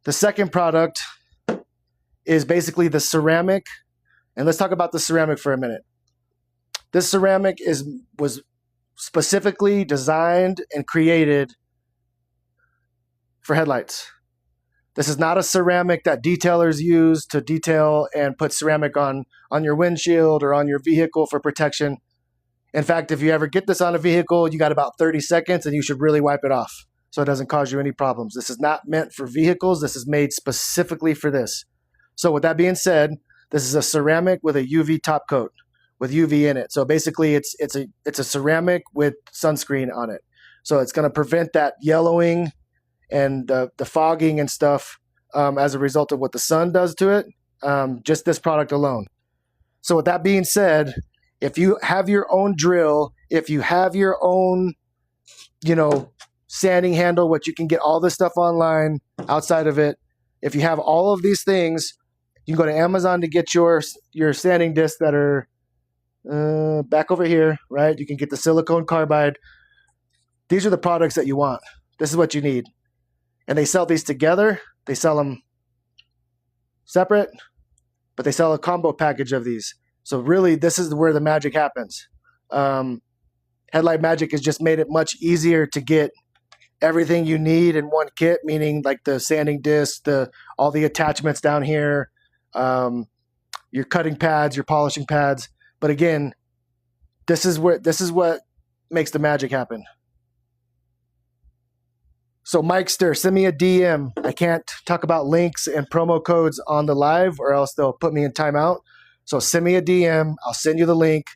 The second product is basically the ceramic. And let's talk about the ceramic for a minute. This ceramic was specifically designed and created for headlights. This is not a ceramic that detailers use to detail and put ceramic on your windshield or on your vehicle for protection. In fact, if you ever get this on a vehicle, you got about 30 seconds and you should really wipe it off so it doesn't cause you any problems. This is not meant for vehicles. This is made specifically for this. So with that being said, this is a ceramic with a UV top coat with UV in it. So basically it's a ceramic with sunscreen on it. So it's going to prevent that yellowing and the fogging and stuff as a result of what the sun does to it, just this product alone. So with that being said, if you have your own drill, if you have your own, sanding handle, which you can get all this stuff online outside of it, if you have all of these things, you can go to Amazon to get your sanding discs that are back over here, right? You can get the silicone carbide. These are the products that you want. This is what you need. And they sell these together. They sell them separate, but they sell a combo package of these. So really, this is where the magic happens. Headlight Magic has just made it much easier to get everything you need in one kit, meaning like the sanding disc, all the attachments down here, your cutting pads, your polishing pads. But again, this is what makes the magic happen. So Mikester, send me a DM. I can't talk about links and promo codes on the live or else they'll put me in timeout. So send me a DM. I'll send you the link.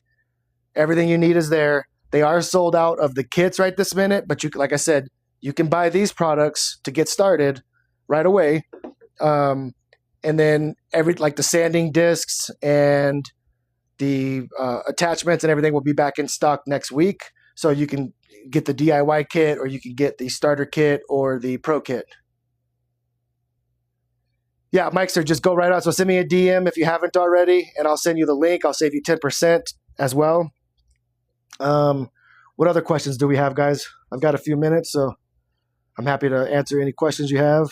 Everything you need is there. They are sold out of the kits right this minute, but like I said, you can buy these products to get started right away. And then like the sanding discs and the attachments and everything will be back in stock next week. So you can get the DIY kit or you can get the starter kit or the pro kit. Yeah, Mikester, just go right out. So send me a DM if you haven't already, and I'll send you the link. I'll save you 10% as well. What other questions do we have, guys? I've got a few minutes, so I'm happy to answer any questions you have.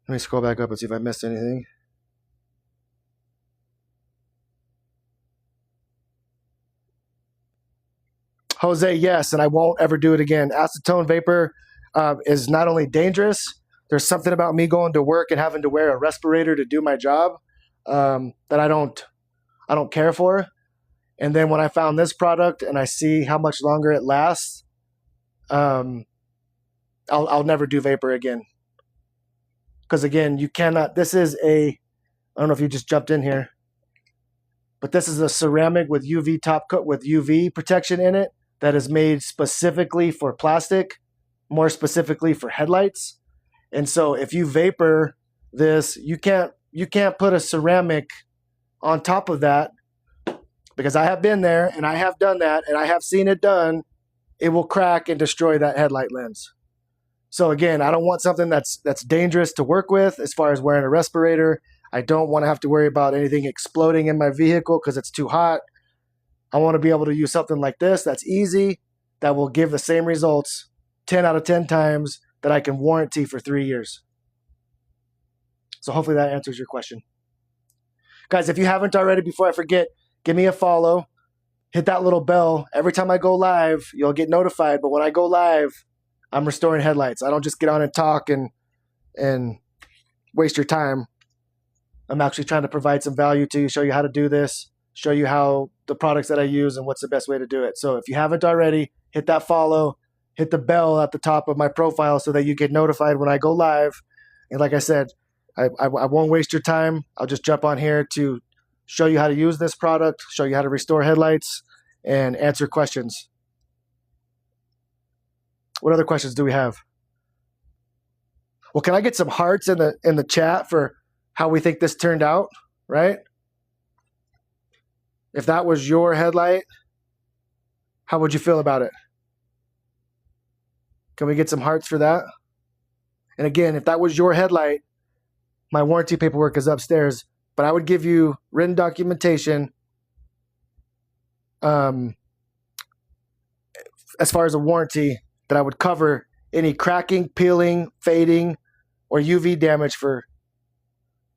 Let me scroll back up and see if I missed anything. Jose, yes, and I won't ever do it again. Acetone vapor is not only dangerous, there's something about me going to work and having to wear a respirator to do my job that I don't care for. And then when I found this product and I see how much longer it lasts, I'll never do vapor again. Because again, you cannot, I don't know if you just jumped in here, but this is a ceramic with UV top coat with UV protection in it that is made specifically for plastic, more specifically for headlights. And so if you vapor this, you can't put a ceramic on top of that, because I have been there and I have done that and I have seen it done. It will crack and destroy that headlight lens. So again, I don't want something that's dangerous to work with as far as wearing a respirator. I don't want to have to worry about anything exploding in my vehicle because it's too hot. I want to be able to use something like this that's easy, that will give the same results 10 out of 10 times, that I can warranty for 3 years. So hopefully that answers your question. Guys, if you haven't already, before I forget, give me a follow. Hit that little bell. Every time I go live, you'll get notified. But when I go live, I'm restoring headlights. I don't just get on and talk and waste your time. I'm actually trying to provide some value to you, show you how to do this, show you how the products that I use and what's the best way to do it. So if you haven't already, hit that follow, hit the bell at the top of my profile so that you get notified when I go live. And like I said, I won't waste your time. I'll just jump on here to show you how to use this product, show you how to restore headlights, and answer questions. What other questions do we have? Well, can I get some hearts in the chat for how we think this turned out, right? If that was your headlight, how would you feel about it? Can we get some hearts for that? And again, if that was your headlight, my warranty paperwork is upstairs, but I would give you written documentation as far as a warranty that I would cover any cracking, peeling, fading, or UV damage for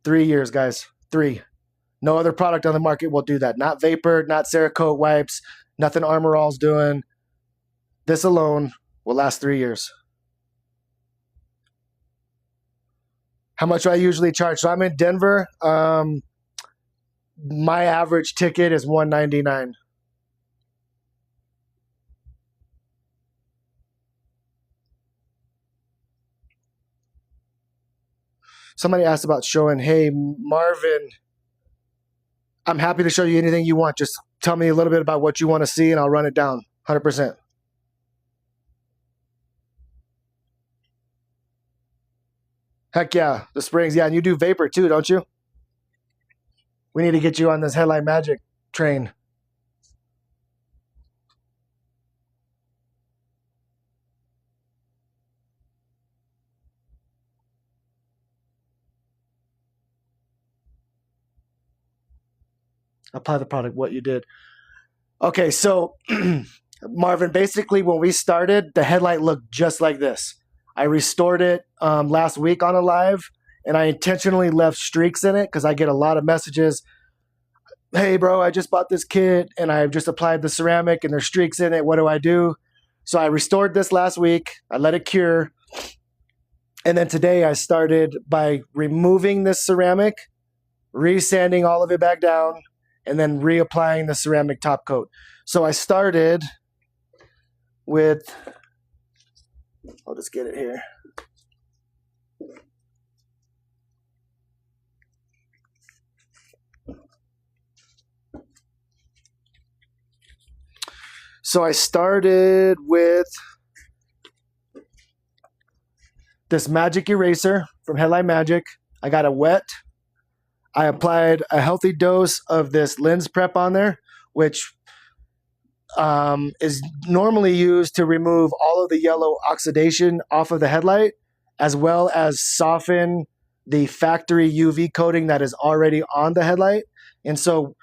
3 years, guys. 3. No other product on the market will do that. Not Vapor, not Cerakote wipes, nothing Armor All's doing. This alone will last 3 years. How much do I usually charge? So I'm in Denver. My average ticket is $199. Somebody asked about showing, hey, Marvin, I'm happy to show you anything you want. Just tell me a little bit about what you want to see and I'll run it down 100%. Heck yeah, the springs. Yeah, and you do Vapor too, don't you? We need to get you on this Headlight Magic train. Apply the product, what you did. Okay, so Marvin, basically when we started, the headlight looked just like this. I restored it last week on a live, and I intentionally left streaks in it because I get a lot of messages. Hey, bro, I just bought this kit, and I've just applied the ceramic, and there's streaks in it. What do I do? So I restored this last week. I let it cure. And then today I started by removing this ceramic, resanding all of it back down, and then reapplying the ceramic top coat. So I started with, I'll just get it here. So I started with this magic eraser from Headlight Magic. I got it wet. I applied a healthy dose of this lens prep on there, which is normally used to remove all of the yellow oxidation off of the headlight, as well as soften the factory UV coating that is already on the headlight. And so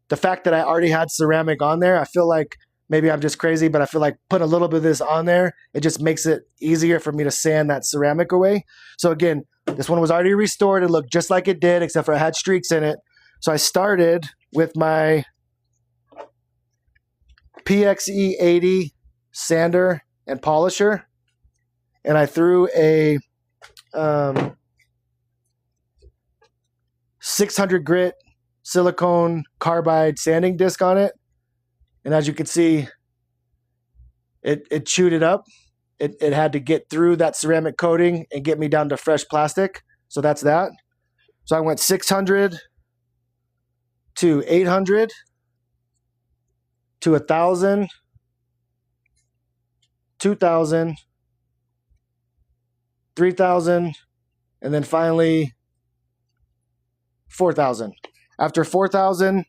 the fact that I already had ceramic on there, I feel like maybe I'm just crazy, but I feel like put a little bit of this on there, it just makes it easier for me to sand that ceramic away. So again, this one was already restored. It looked just like it did, except for it had streaks in it. So I started with my PXE 80 sander and polisher, and I threw a 600 grit silicone carbide sanding disc on it. And as you can see, it chewed it up. It had to get through that ceramic coating and get me down to fresh plastic. So that's that. So I went 600 to 800 to 1,000, 2,000, 3,000, and then finally 4,000. After 4,000,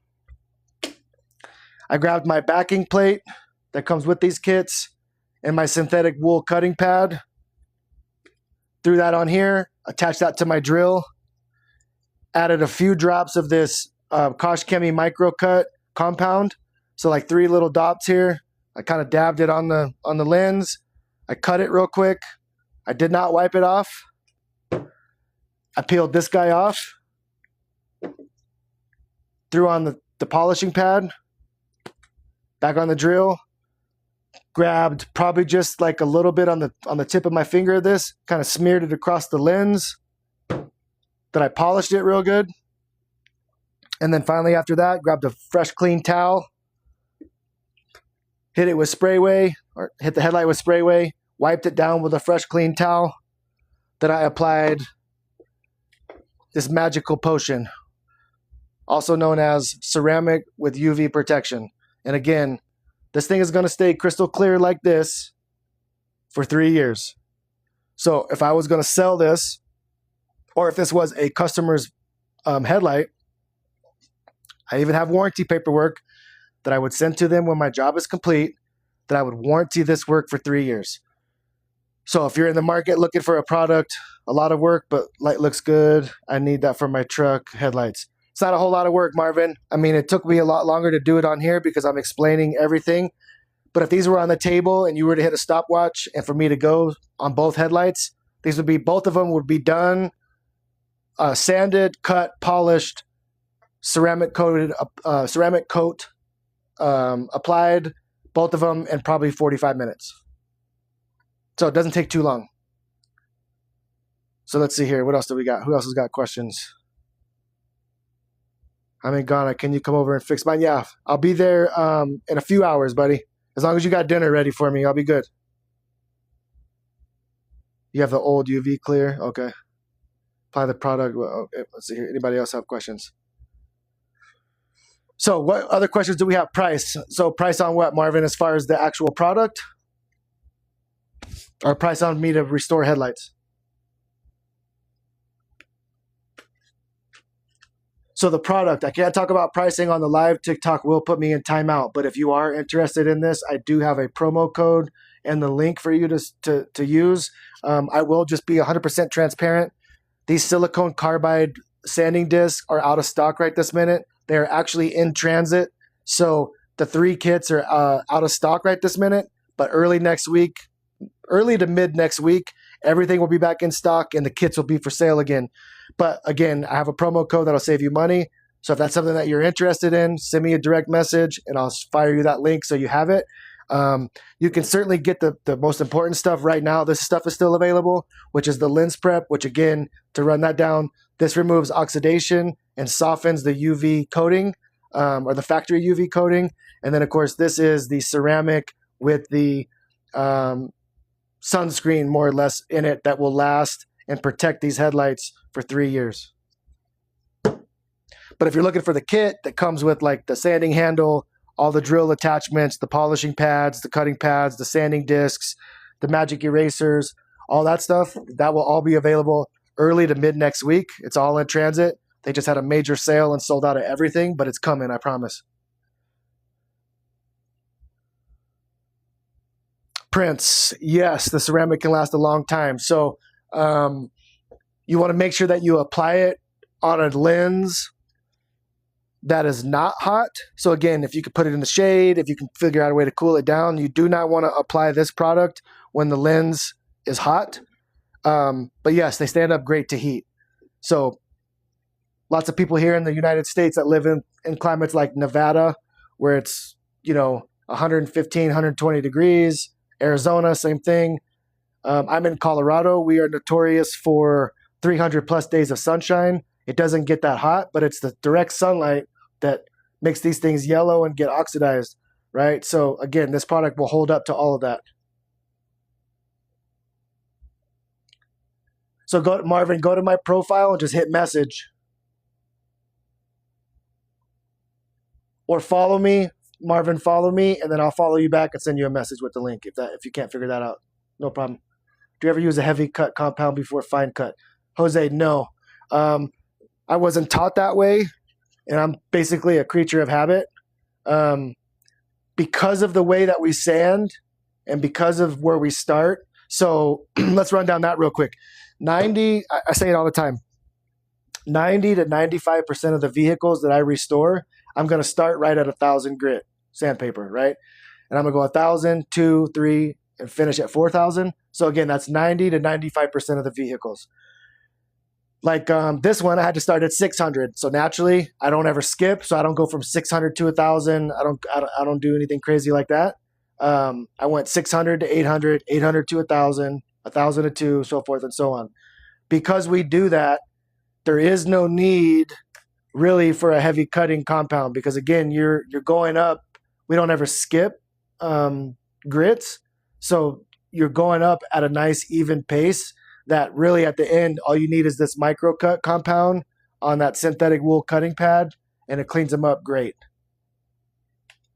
I grabbed my backing plate that comes with these kits and my synthetic wool cutting pad. Threw that on here, attached that to my drill, added a few drops of this Kosh Chemi micro cut compound. So like 3 little dots here. I kind of dabbed it on the lens. I cut it real quick. I did not wipe it off. I peeled this guy off. Threw on the polishing pad. Back on the drill. Grabbed probably just like a little bit on the tip of my finger of this. Kind of smeared it across the lens. Then I polished it real good. And then finally after that, grabbed a fresh clean towel. Hit it with Sprayway, or hit the headlight with Sprayway. Wiped it down with a fresh clean towel. Then I applied this magical potion, also known as ceramic with UV protection. And again, this thing is going to stay crystal clear like this for 3 years. So if I was going to sell this, or if this was a customer's headlight, I even have warranty paperwork that I would send to them when my job is complete, that I would warranty this work for 3 years. So if you're in the market looking for a product, a lot of work, but light looks good, I need that for my truck headlights. It's not a whole lot of work, Marvin. I mean, it took me a lot longer to do it on here because I'm explaining everything. But if these were on the table and you were to hit a stopwatch and for me to go on both headlights, these would be, both of them would be done, sanded, cut, polished, ceramic coat applied, both of them in probably 45 minutes. So it doesn't take too long. So let's see here. What else do we got? Who else has got questions? I'm in Ghana. Can you come over and fix mine? Yeah, I'll be there in a few hours, buddy. As long as you got dinner ready for me, I'll be good. You have the old UV clear? Okay. Apply the product. Well, okay. Let's see here. Anybody else have questions? So what other questions do we have? Price. So price on what, Marvin, as far as the actual product? Or price on me to restore headlights? So the product, I can't talk about pricing on the live. TikTok will put me in timeout. But if you are interested in this, I do have a promo code and the link for you to use. I will just be 100% transparent. These silicone carbide sanding discs are out of stock right this minute. They're actually in transit. So the 3 kits are out of stock right this minute. But early to mid next week, everything will be back in stock and the kits will be for sale again. But again, I have a promo code that'll save you money. So if that's something that you're interested in, send me a direct message and I'll fire you that link so you have it. You can certainly get the most important stuff right now. This stuff is still available, which is the lens prep, which again, to run that down, this removes oxidation and softens the UV coating or the factory UV coating. And then of course, this is the ceramic with the sunscreen more or less in it that will last and protect these headlights for 3 years. But if you're looking for the kit that comes with like the sanding handle, all the drill attachments, the polishing pads, the cutting pads, the sanding discs, the magic erasers, all that stuff, that will all be available early to mid next week. It's all in transit. They just had a major sale and sold out of everything, but it's coming, I promise. Prints, yes, the ceramic can last a long time. So you want to make sure that you apply it on a lens that is not hot. So again, if you could put it in the shade, if you can figure out a way to cool it down, you do not want to apply this product when the lens is hot. But yes, they stand up great to heat. So lots of people here in the United States that live in climates like Nevada, where it's, 115, 120 degrees. Arizona, same thing. I'm in Colorado. We are notorious for 300 plus days of sunshine. It doesn't get that hot, but it's the direct sunlight that makes these things yellow and get oxidized, right? So again, this product will hold up to all of that. So Marvin, go to my profile and just hit message. Or follow me, Marvin, follow me, and then I'll follow you back and send you a message with the link if you can't figure that out. No problem. Do you ever use a heavy cut compound before fine cut? Jose, no. I wasn't taught that way, and I'm basically a creature of habit. Because of the way that we sand and because of where we start. So let's run down that real quick. I say it all the time, 90 to 95% of the vehicles that I restore, I'm going to start right at 1,000 grit sandpaper, right? And I'm going to go 1,000, 2, 3, and finish at 4,000. So again, that's 90 to 95% of the vehicles. Like this one, I had to start at 600. So naturally, I don't ever skip. So I don't go from 600 to 1,000. I don't do anything crazy like that. I went 600 to 800, 800 to 1,000, 1,000 to 2, so forth and so on. Because we do that, there is no need really for a heavy cutting compound because again, you're going up. We don't ever skip grits. So you're going up at a nice even pace. that really at the end, all you need is this micro cut compound on that synthetic wool cutting pad, and it cleans them up great.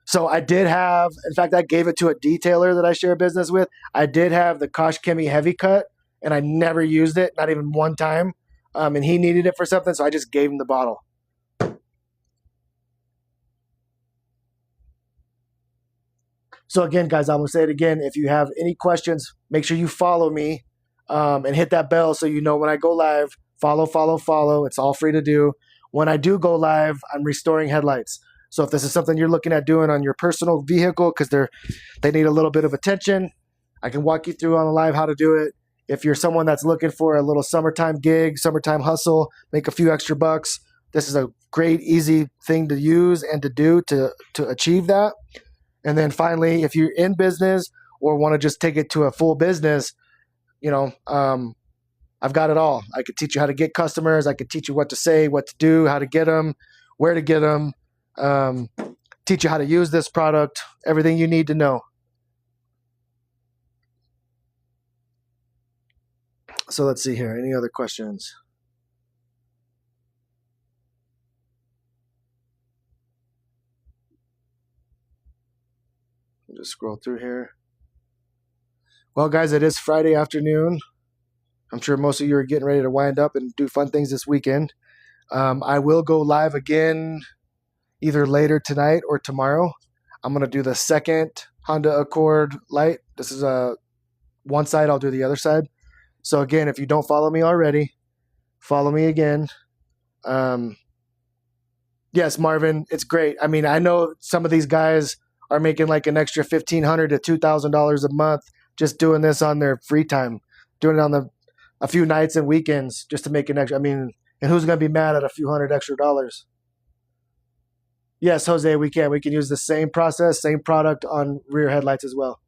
So I did have, in fact, I gave it to a detailer that I share business with. I did have the Kosh Chemie Heavy Cut, and I never used it, not even one time. And he needed it for something, so I just gave him the bottle. So again, guys, I'm going to say it again. If you have any questions, make sure you follow me and hit that bell so you know when I go live. Follow, follow, follow. It's all free to do. When I do go live, I'm restoring headlights. So if this is something you're looking at doing on your personal vehicle because they need a little bit of attention, I can walk you through on the live how to do it. If you're someone that's looking for a little summertime gig, summertime hustle, make a few extra bucks, this is a great, easy thing to use and to do to achieve that. And then finally, if you're in business or want to just take it to a full business, I've got it all. I could teach you how to get customers. I could teach you what to say, what to do, how to get them, where to get them. Teach you how to use this product, everything you need to know. So let's see here. Any other questions? I'll just scroll through here. Well, guys, it is Friday afternoon. I'm sure most of you are getting ready to wind up and do fun things this weekend. I will go live again either later tonight or tomorrow. I'm going to do the second Honda Accord Light. This is one side. I'll do the other side. So again, if you don't follow me already, follow me again. Yes, Marvin, it's great. I mean, I know some of these guys are making like an extra $1,500 to $2,000 a month just doing this on their free time, doing it on a few nights and weekends just to make an extra. I mean, and who's going to be mad at a few $100 extra? Yes, Jose, we can. We can use the same process, same product on rear headlights as well.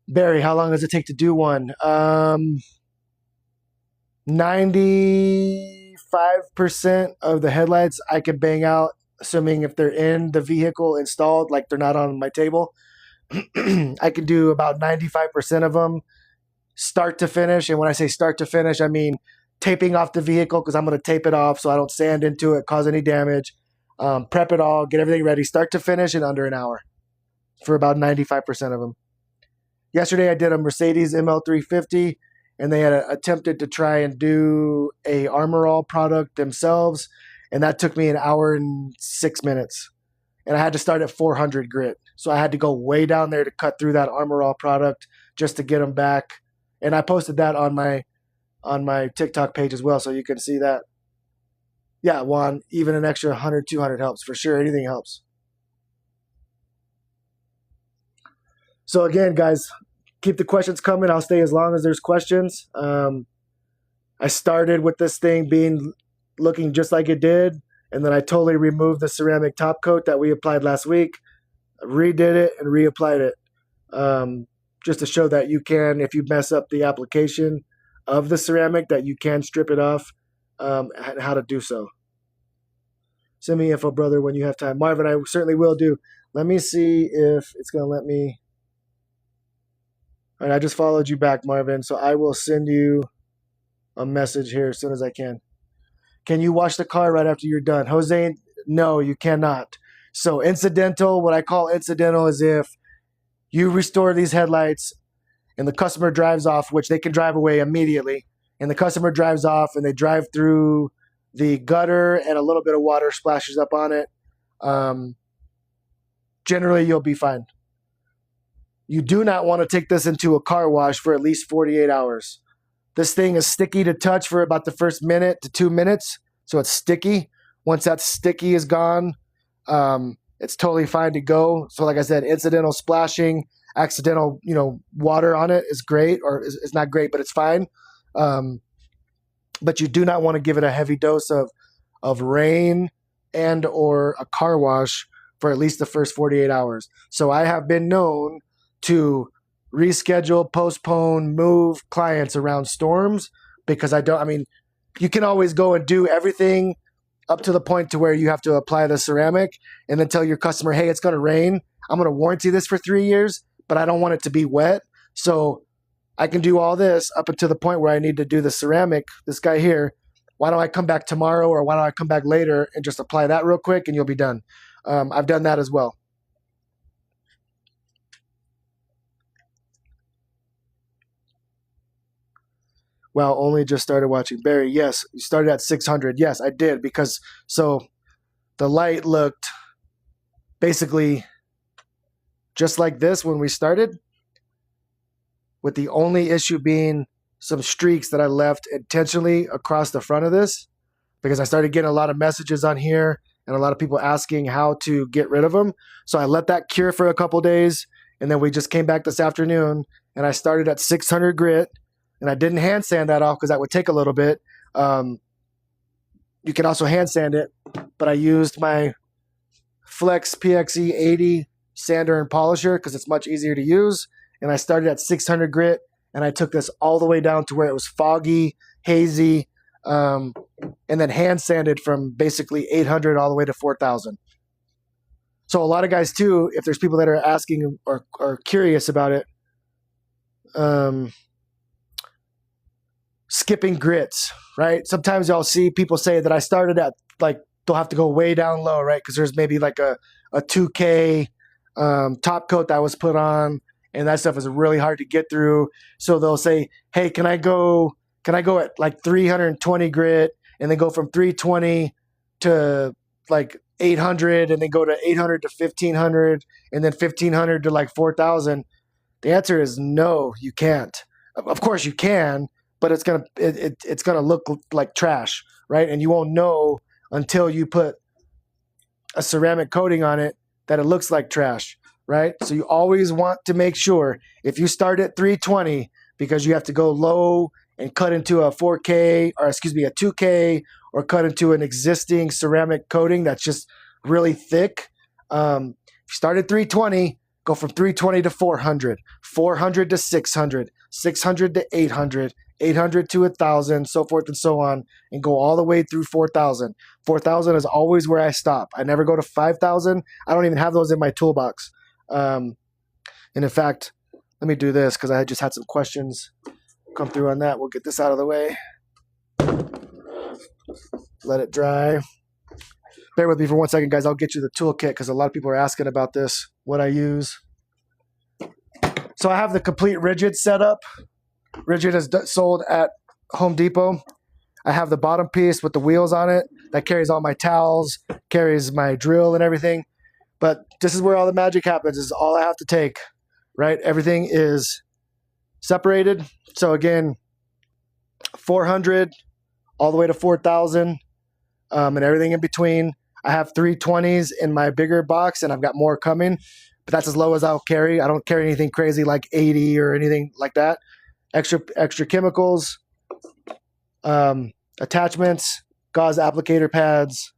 Barry, how long does it take to do one? 95% of the headlights I can bang out, assuming if they're in the vehicle installed, like they're not on my table. I can do about 95% of them start to finish. And when I say start to finish, I mean taping off the vehicle because I'm going to tape it off so I don't sand into it, cause any damage. Prep it all, get everything ready, start to finish in under an hour for about 95% of them. Yesterday I did a Mercedes ML350 and they had attempted to try and do a Armor All product themselves, and that took me an hour and 6 minutes. And I had to start at 400 grit. So I had to go way down there to cut through that Armor All product just to get them back. And I posted that on my TikTok page as well, so you can see that. Yeah, Juan, even an extra 100, 200 helps for sure. Anything helps. So again, guys, keep the questions coming. I'll stay as long as there's questions. I started with this thing looking just like it did, and then I totally removed the ceramic top coat that we applied last week, redid it, and reapplied it. Just to show that you can, if you mess up the application of the ceramic, that you can strip it off. How to do so. Send me info, brother, when you have time. Marvin, I certainly will do. Let me see if it's going to let me. All right, I just followed you back, Marvin, so I will send you a message here as soon as I can. Can you wash the car right after you're done? Jose, no, you cannot. So incidental, what I call incidental is if you restore these headlights and the customer drives off, which they can drive away immediately, and the customer drives off and they drive through the gutter and a little bit of water splashes up on it, generally you'll be fine. You do not want to take this into a car wash for at least 48 hours. This thing is sticky to touch for about the first minute to 2 minutes, so it's sticky. Once that sticky is gone, it's totally fine to go. So like I said, incidental splashing, accidental, water on it is great, or it's not great, but it's fine. But you do not want to give it a heavy dose of rain and or a car wash for at least the first 48 hours. So I have been known to reschedule, postpone, move clients around storms because you can always go and do everything up to the point to where you have to apply the ceramic and then tell your customer, hey, it's going to rain. I'm going to warranty this for 3 years, but I don't want it to be wet. So I can do all this up until the point where I need to do the ceramic, this guy here. Why don't I come back tomorrow, or why don't I come back later and just apply that real quick and you'll be done. I've done that as well. Well, only just started watching Barry. Yes, you started at 600. Yes, I did, because so the light looked basically just like this when we started, with the only issue being some streaks that I left intentionally across the front of this, because I started getting a lot of messages on here and a lot of people asking how to get rid of them. So I let that cure for a couple days, and then we just came back this afternoon and I started at 600 grit, and I didn't hand sand that off because that would take a little bit. You can also hand sand it, but I used my Flex PXE 80 sander and polisher because it's much easier to use. And I started at 600 grit, and I took this all the way down to where it was foggy, hazy, and then hand sanded from basically 800 all the way to 4,000. So a lot of guys too, if there's people that are asking or curious about it, skipping grits, right? Sometimes y'all see people say that I started at, like, they'll have to go way down low, right? Because there's maybe like a 2K top coat that was put on, and that stuff is really hard to get through. So they'll say, hey, can I go at like 320 grit, and then go from 320 to like 800, and then go to 800 to 1500, and then 1500 to like 4,000? The answer is no, you can't. Of course you can, but it's gonna look like trash, right? And you won't know until you put a ceramic coating on it that it looks like trash, right? So you always want to make sure, if you start at 320 because you have to go low and cut into a 4K, or excuse me, a 2K, or cut into an existing ceramic coating that's just really thick. If you start at 320, go from 320 to 400, 400 to 600, 600 to 800, 800 to 1,000, so forth and so on, and go all the way through 4,000. 4,000 is always where I stop. I never go to 5,000. I don't even have those in my toolbox. And in fact, let me do this because I just had some questions come through on that. We'll get this out of the way. Let it dry. Bear with me for 1 second, guys. I'll get you the toolkit because a lot of people are asking about this, what I use. So I have the complete rigid setup. Rigid is sold at Home Depot. I have the bottom piece with the wheels on it that carries all my towels, carries my drill and everything. But this is where all the magic happens. This is all I have to take, right? Everything is separated. So again, 400 all the way to 4,000, and everything in between. I have 320s in my bigger box, and I've got more coming, but that's as low as I'll carry. I don't carry anything crazy like 80 or anything like that. Extra chemicals, attachments, gauze applicator pads,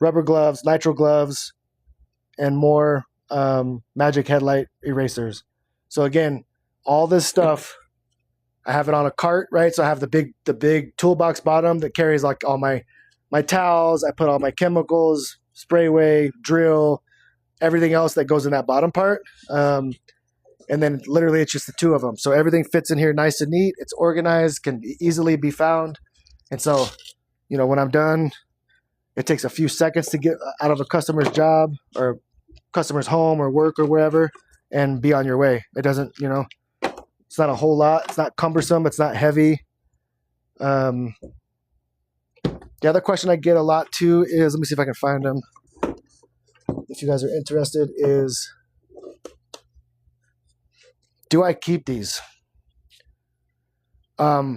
rubber gloves, nitro gloves, and more magic headlight erasers. So again, all this stuff, I have it on a cart, right? So I have the big toolbox bottom that carries like all my towels. I put all my chemicals, sprayway, drill, everything else that goes in that bottom part. And then literally it's just the two of them. So everything fits in here nice and neat. It's organized, can easily be found. And so, you know, when I'm done, it takes a few seconds to get out of a customer's job or customer's home or work or wherever and be on your way. It doesn't, you know, it's not a whole lot. It's not cumbersome. It's not heavy. The other question I get a lot too is, let me see if I can find them, if you guys are interested, is, do I keep these?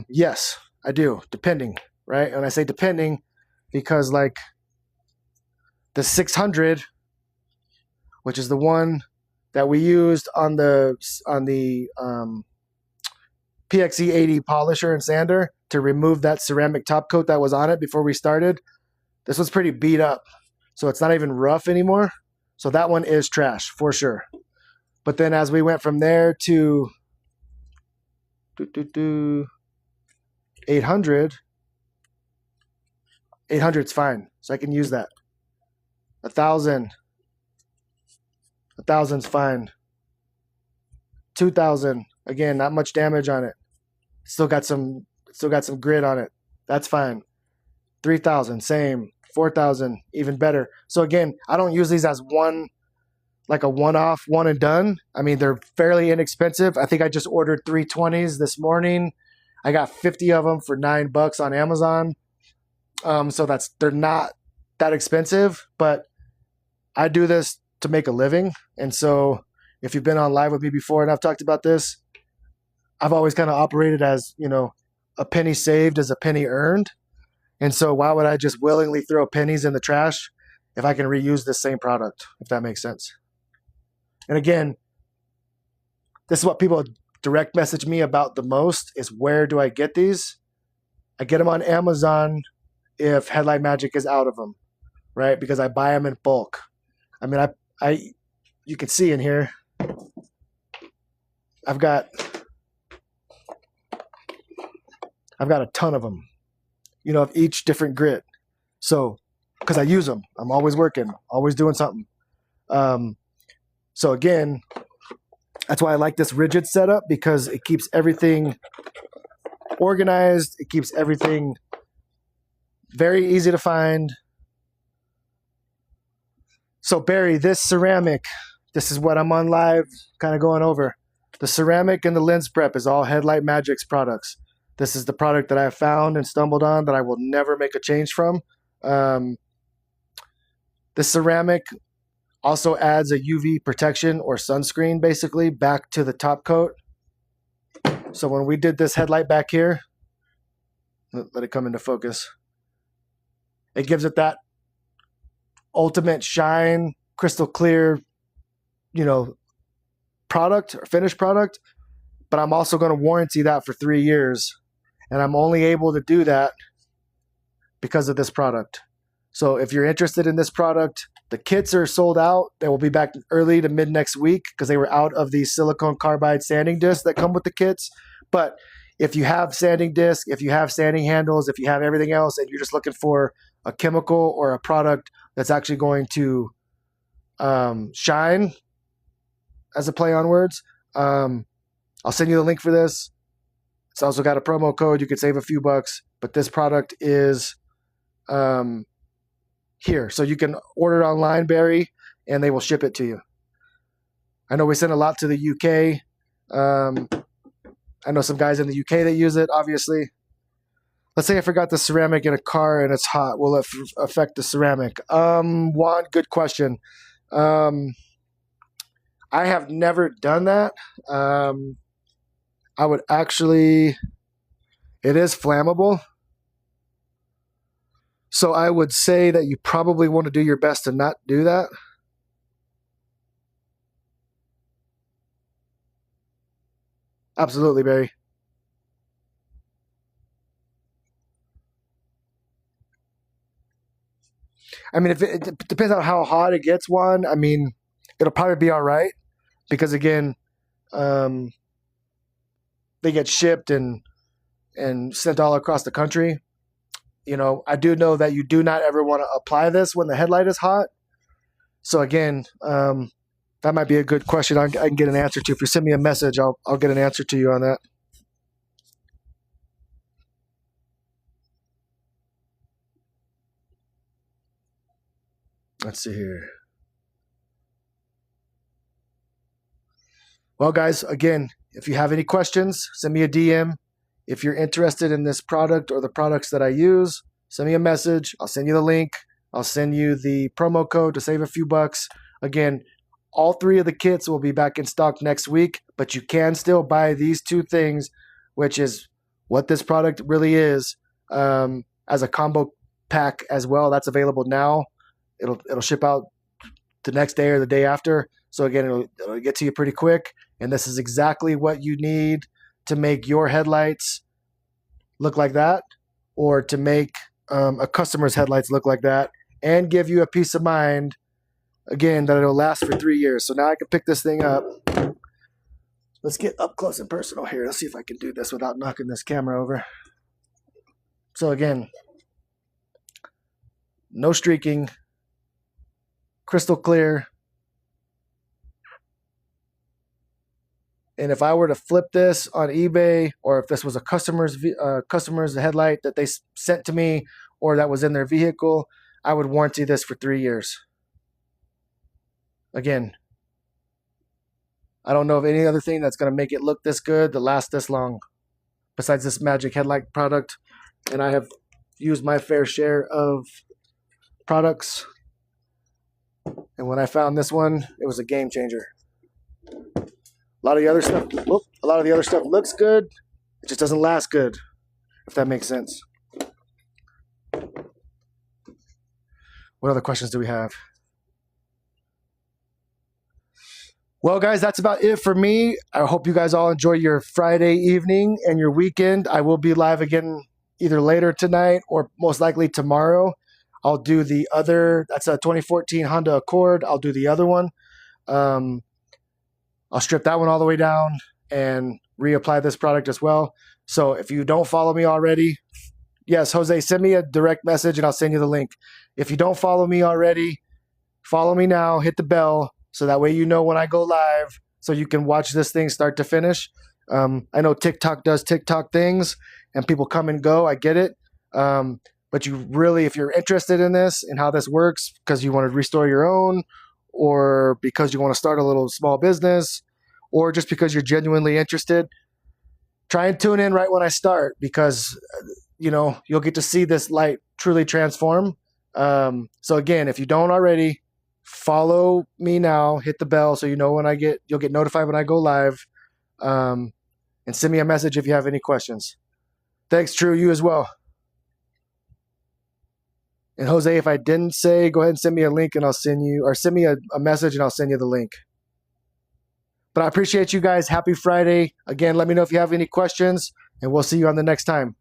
Yes, I do, depending, right? And I say depending because like the 600, which is the one that we used on the PXE 80 polisher and sander to remove that ceramic top coat that was on it before we started, this was pretty beat up. So it's not even rough anymore. So that one is trash for sure. But then as we went from there to 800, 800's fine. So I can use that. 1,000's fine. 2,000, Again, not much damage on it. Still got some grit on it. That's fine. 3,000, same. 4,000, even better. So again, I don't use these as like a one-off, one and done. I mean, they're fairly inexpensive. I think I just ordered 320s this morning. I got 50 of them for $9 on Amazon. So they're not that expensive, but I do this to make a living. And so if you've been on live with me before and I've talked about this, I've always kind of operated as, a penny saved is a penny earned. And so why would I just willingly throw pennies in the trash if I can reuse this same product, if that makes sense? And again, this is what people direct message me about the most is where do I get these? I get them on Amazon if Headlight Magic is out of them, right? Because I buy them in bulk. I mean, you can see in here, I've got a ton of them, of each different grit. So, because I use them, I'm always working, always doing something. So again, that's why I like this rigid setup, because it keeps everything organized. It keeps everything very easy to find. So Barry, this ceramic, this is what I'm on live kind of going over. The ceramic and the lens prep is all Headlight Magic's products. This is the product that I found and stumbled on that I will never make a change from. The ceramic also adds a UV protection or sunscreen basically back to the top coat. So when we did this headlight back here, let it come into focus. It gives it that ultimate shine, crystal clear, product or finished product. But I'm also going to warranty that for 3 years. And I'm only able to do that because of this product. So if you're interested in this product, the kits are sold out. They will be back early to mid next week because they were out of the silicone carbide sanding discs that come with the kits. But if you have sanding discs, if you have sanding handles, if you have everything else, and you're just looking for a chemical or a product that's actually going to shine, as a play on words, I'll send you the link for this. It's also got a promo code. You could save a few bucks, but this product is here. So you can order it online, Barry, and they will ship it to you. I know we send a lot to the UK. I know some guys in the UK that use it, obviously. Let's say I forgot the ceramic in a car and it's hot. Will it affect the ceramic? Juan, good question. I have never done that. I would actually, it is flammable. So I would say that you probably want to do your best to not do that. Absolutely, Barry. I mean, if it depends on how hot it gets, Juan. I mean, it'll probably be all right because again, they get shipped and sent all across the country. I do know that you do not ever want to apply this when the headlight is hot. So again, that might be a good question I can get an answer to. If you send me a message, I'll get an answer to you on that. Let's see here. Well, guys, again, if you have any questions, send me a DM. If you're interested in this product or the products that I use, send me a message. I'll send you the link. I'll send you the promo code to save a few bucks. Again, all 3 of the kits will be back in stock next week, but you can still buy these 2 things, which is what this product really is, as a combo pack as well. That's available now. It'll ship out the next day or the day after. So again, it'll get to you pretty quick. And this is exactly what you need to make your headlights look like that, or to make a customer's headlights look like that, and give you a peace of mind, again, that it'll last for 3 years. So now I can pick this thing up. Let's get up close and personal here. Let's see if I can do this without knocking this camera over. So again, no streaking, crystal clear. And if I were to flip this on eBay, or if this was a customer's headlight that they sent to me, or that was in their vehicle, I would warranty this for 3 years. Again, I don't know of any other thing that's going to make it look this good, that last this long, besides this Magic Headlight product. And I have used my fair share of products. And when I found this one, it was a game changer. A lot of the other stuff looks good. It just doesn't last good, if that makes sense. What other questions do we have? Well, guys, that's about it for me. I hope you guys all enjoy your Friday evening and your weekend. I will be live again either later tonight or most likely tomorrow. I'll do the other, that's a 2014 Honda Accord. I'll do the other one. I'll strip that one all the way down and reapply this product as well. So if you don't follow me already, yes, Jose, send me a direct message and I'll send you the link. If you don't follow me already, follow me now, hit the bell, so that way you know when I go live, so you can watch this thing start to finish. I know TikTok does TikTok things and people come and go, I get it. But you really, if you're interested in this and how this works, because you want to restore your own, or because you want to start a little small business, or just because you're genuinely interested, try and tune in right when I start, because you'll get to see this light truly transform. So again, if you don't already, follow me now, hit the bell so you know when you'll get notified when I go live, and send me a message if you have any questions. Thanks, Drew, you as well. And Jose, if I didn't say, go ahead and send me a link and send me a message and I'll send you the link. But I appreciate you guys. Happy Friday. Again, let me know if you have any questions, and we'll see you on the next time.